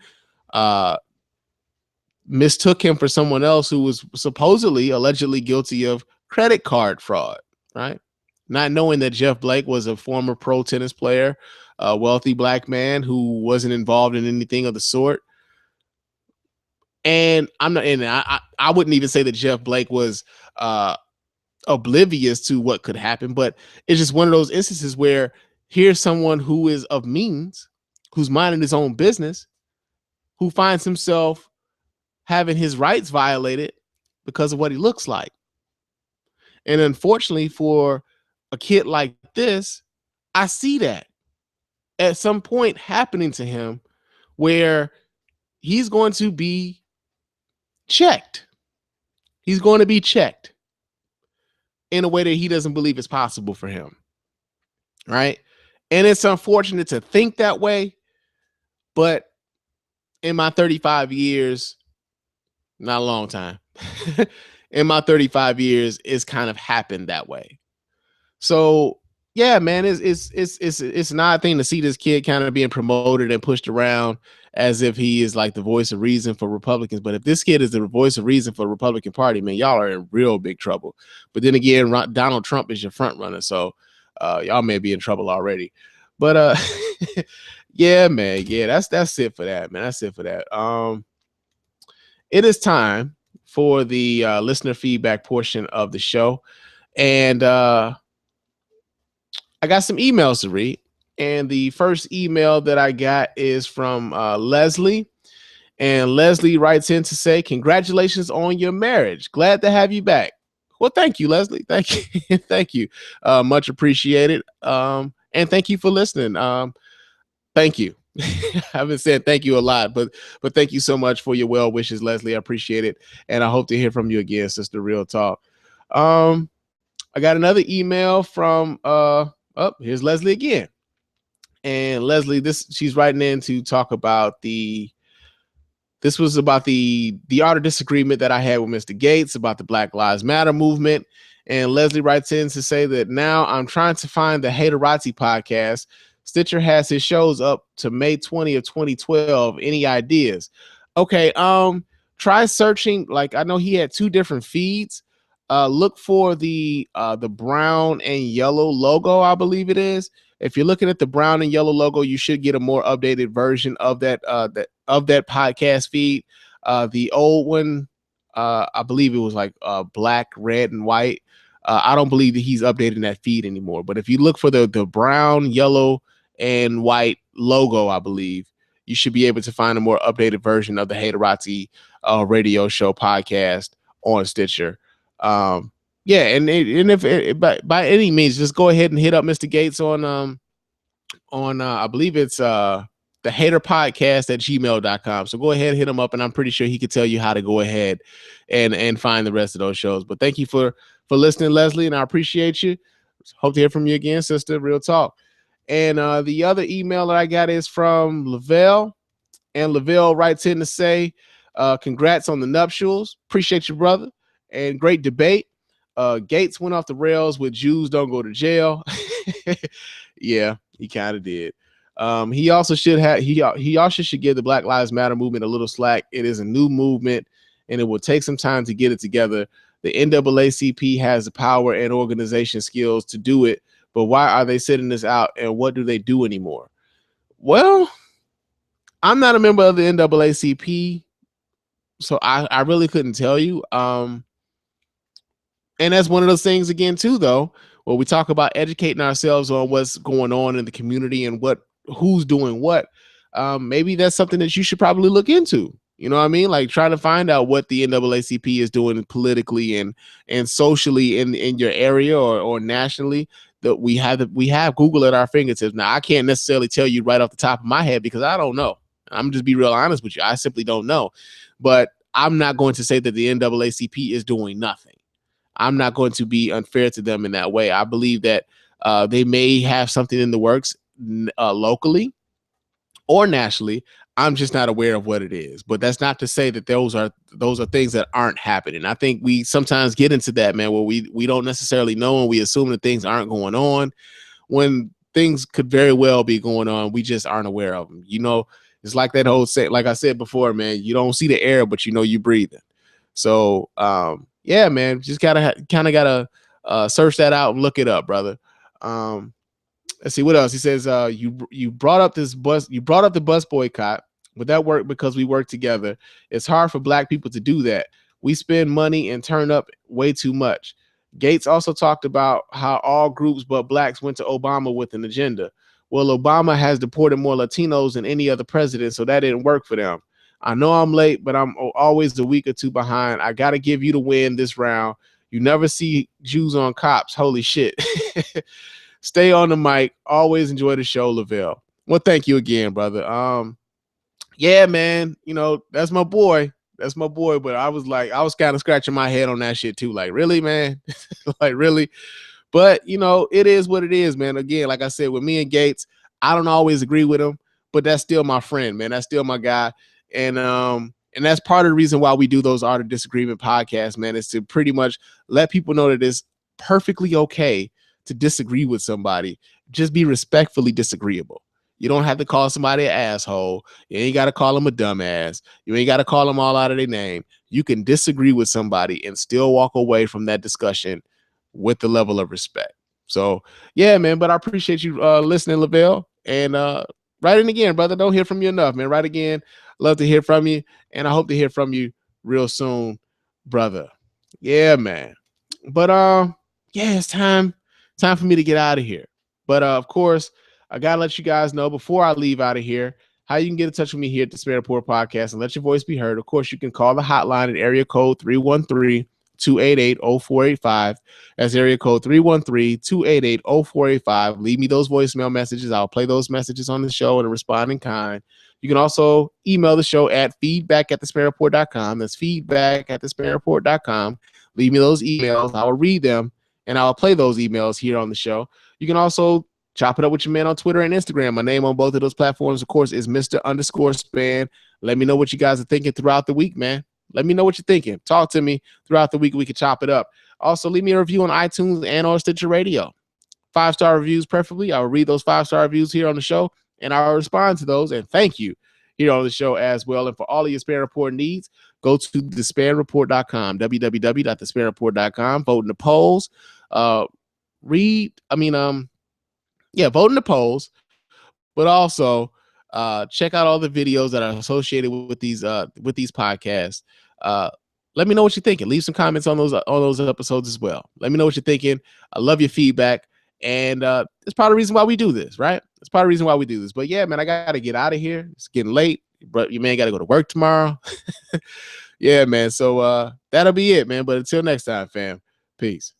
mistook him for someone else who was allegedly guilty of credit card fraud, right? Not knowing that Jeff Blake was a former pro tennis player, a wealthy black man who wasn't involved in anything of the sort. And I wouldn't even say that Jeff Blake was oblivious to what could happen, but it's just one of those instances where here's someone who is of means, who's minding his own business, who finds himself having his rights violated because of what he looks like. And unfortunately for a kid like this, I see that at some point happening to him where he's going to be checked. He's going to be checked in a way that he doesn't believe is possible for him. Right. And it's unfortunate to think that way. But in my 35 years, not a long time, in my 35 years, it's kind of happened that way. So, yeah, man, it's an odd thing to see this kid kind of being promoted and pushed around as if he is like the voice of reason for Republicans. But if this kid is the voice of reason for the Republican Party, man, y'all are in real big trouble. But then again, Donald Trump is your front runner, so y'all may be in trouble already. But yeah, man, yeah, that's it for that, man. That's it for that. It is time for the listener feedback portion of the show, and I got some emails to read. And the first email that I got is from Leslie. And Leslie writes in to say, congratulations on your marriage. Glad to have you back. Well, thank you, Leslie. Thank you. Thank you. Much appreciated. And thank you for listening. Thank you. I've been saying thank you a lot, but thank you so much for your well wishes, Leslie. I appreciate it. And I hope to hear from you again, Sister Real Talk. I got another email from here's Leslie again. And Leslie, she's writing in to talk about this was about the art of disagreement that I had with Mr. Gates about the Black Lives Matter movement. And Leslie writes in to say that now I'm trying to find the Haterati podcast. Stitcher has his shows up to May 20 of 2012. Any ideas? Okay. try searching. Like, I know he had 2 different feeds. Look for the brown and yellow logo, I believe it is. If you're looking at the brown and yellow logo, you should get a more updated version of that podcast feed. The old one, I believe it was like black, red, and white. I don't believe that he's updating that feed anymore. But if you look for the brown, yellow, and white logo, I believe you should be able to find a more updated version of the Haterati radio show podcast on Stitcher. Yeah, and if by any means, just go ahead and hit up Mr. Gates on I believe it's the hater podcast at gmail.com. So go ahead, hit him up, and I'm pretty sure he could tell you how to go ahead and find the rest of those shows. But thank you for listening, Leslie, and I appreciate you. Hope to hear from you again, sister. Real talk. And the other email that I got is from Lavelle, and Lavelle writes in to say, congrats on the nuptials. Appreciate you, brother. And great debate. Gates went off the rails with Jews don't go to jail. Yeah, he kind of did. He also should have he also should give the Black Lives Matter movement a little slack. It is a new movement, and it will take some time to get it together. The NAACP has the power and organization skills to do it, but why are they sitting this out, and what do they do anymore? Well, I'm not a member of the NAACP, so I really couldn't tell you. And that's one of those things again, too, though, where we talk about educating ourselves on what's going on in the community and who's doing what. Maybe that's something that you should probably look into. You know what I mean? Like, trying to find out what the NAACP is doing politically and socially in your area or nationally. That we have Google at our fingertips. Now, I can't necessarily tell you right off the top of my head because I don't know. I'm just be real honest with you. I simply don't know. But I'm not going to say that the NAACP is doing nothing. I'm not going to be unfair to them in that way. I believe that they may have something in the works locally or nationally. I'm just not aware of what it is. But that's not to say that those are things that aren't happening. I think we sometimes get into that, man, where we don't necessarily know and we assume that things aren't going on when things could very well be going on. We just aren't aware of them. You know, it's like that whole say, like I said before, man, you don't see the air, but you know you breathing. So yeah, man, just gotta search that out and look it up, brother. Let's see what else. He says, you brought up the bus boycott. Would that work because we work together? It's hard for black people to do that. We spend money and turn up way too much. Gates also talked about how all groups but blacks went to Obama with an agenda. Well, Obama has deported more Latinos than any other president, so that didn't work for them. I know I'm late, but I'm always a week or two behind. I got to give you the win this round. You never see Jews on cops. Holy shit. Stay on the mic. Always enjoy the show, Lavelle. Well, thank you again, brother. Yeah, man, you know, that's my boy. That's my boy. But I was kind of scratching my head on that shit too. Like, really, man? Like, really? But, you know, it is what it is, man. Again, like I said, with me and Gates, I don't always agree with him, but that's still my friend, man. That's still my guy. And that's part of the reason why we do those Art of Disagreement podcasts, man, is to pretty much let people know that it's perfectly okay to disagree with somebody. Just be respectfully disagreeable. You don't have to call somebody an asshole. You ain't got to call them a dumbass. You ain't got to call them all out of their name. You can disagree with somebody and still walk away from that discussion with the level of respect. So, yeah, man, but I appreciate you listening, Lavelle. And write in again, brother. Don't hear from you enough, man. Write again. Love to hear from you. And I hope to hear from you real soon, brother. Yeah, man. But yeah, it's time for me to get out of here. But of course, I gotta let you guys know before I leave out of here how you can get in touch with me here at the Spare Report Podcast and let your voice be heard. Of course, you can call the hotline at area code 313-288-0485. That's area code 313-288-0485. Leave me those voicemail messages. I'll play those messages on the show and respond in kind. You can also email the show at feedback@thesparereport.com. That's feedback@thesparereport.com. Leave me those emails. I will read them and I'll play those emails here on the show. You can also chop it up with your man on Twitter and Instagram. My name on both of those platforms, of course, is Mr._Spann. Let me know what you guys are thinking throughout the week, man. Let me know what you're thinking. Talk to me throughout the week. We can chop it up. Also, leave me a review on iTunes and or Stitcher Radio. 5-star reviews, preferably. I will read those 5-star reviews here on the show, and I will respond to those. And thank you here on the show as well. And for all of your Spann Report needs, go to thespannreport.com, www.thespannreport.com, vote in the polls, vote in the polls, but also check out all the videos that are associated with these podcasts. Let me know what you're thinking. Leave some comments on those episodes as well. Let me know what you're thinking. I love your feedback. And it's part of the reason why we do this, right? It's part of the reason why we do this. But yeah, man, I got to get out of here. It's getting late. But your man got to go to work tomorrow. Yeah, man. So that'll be it, man. But until next time, fam. Peace.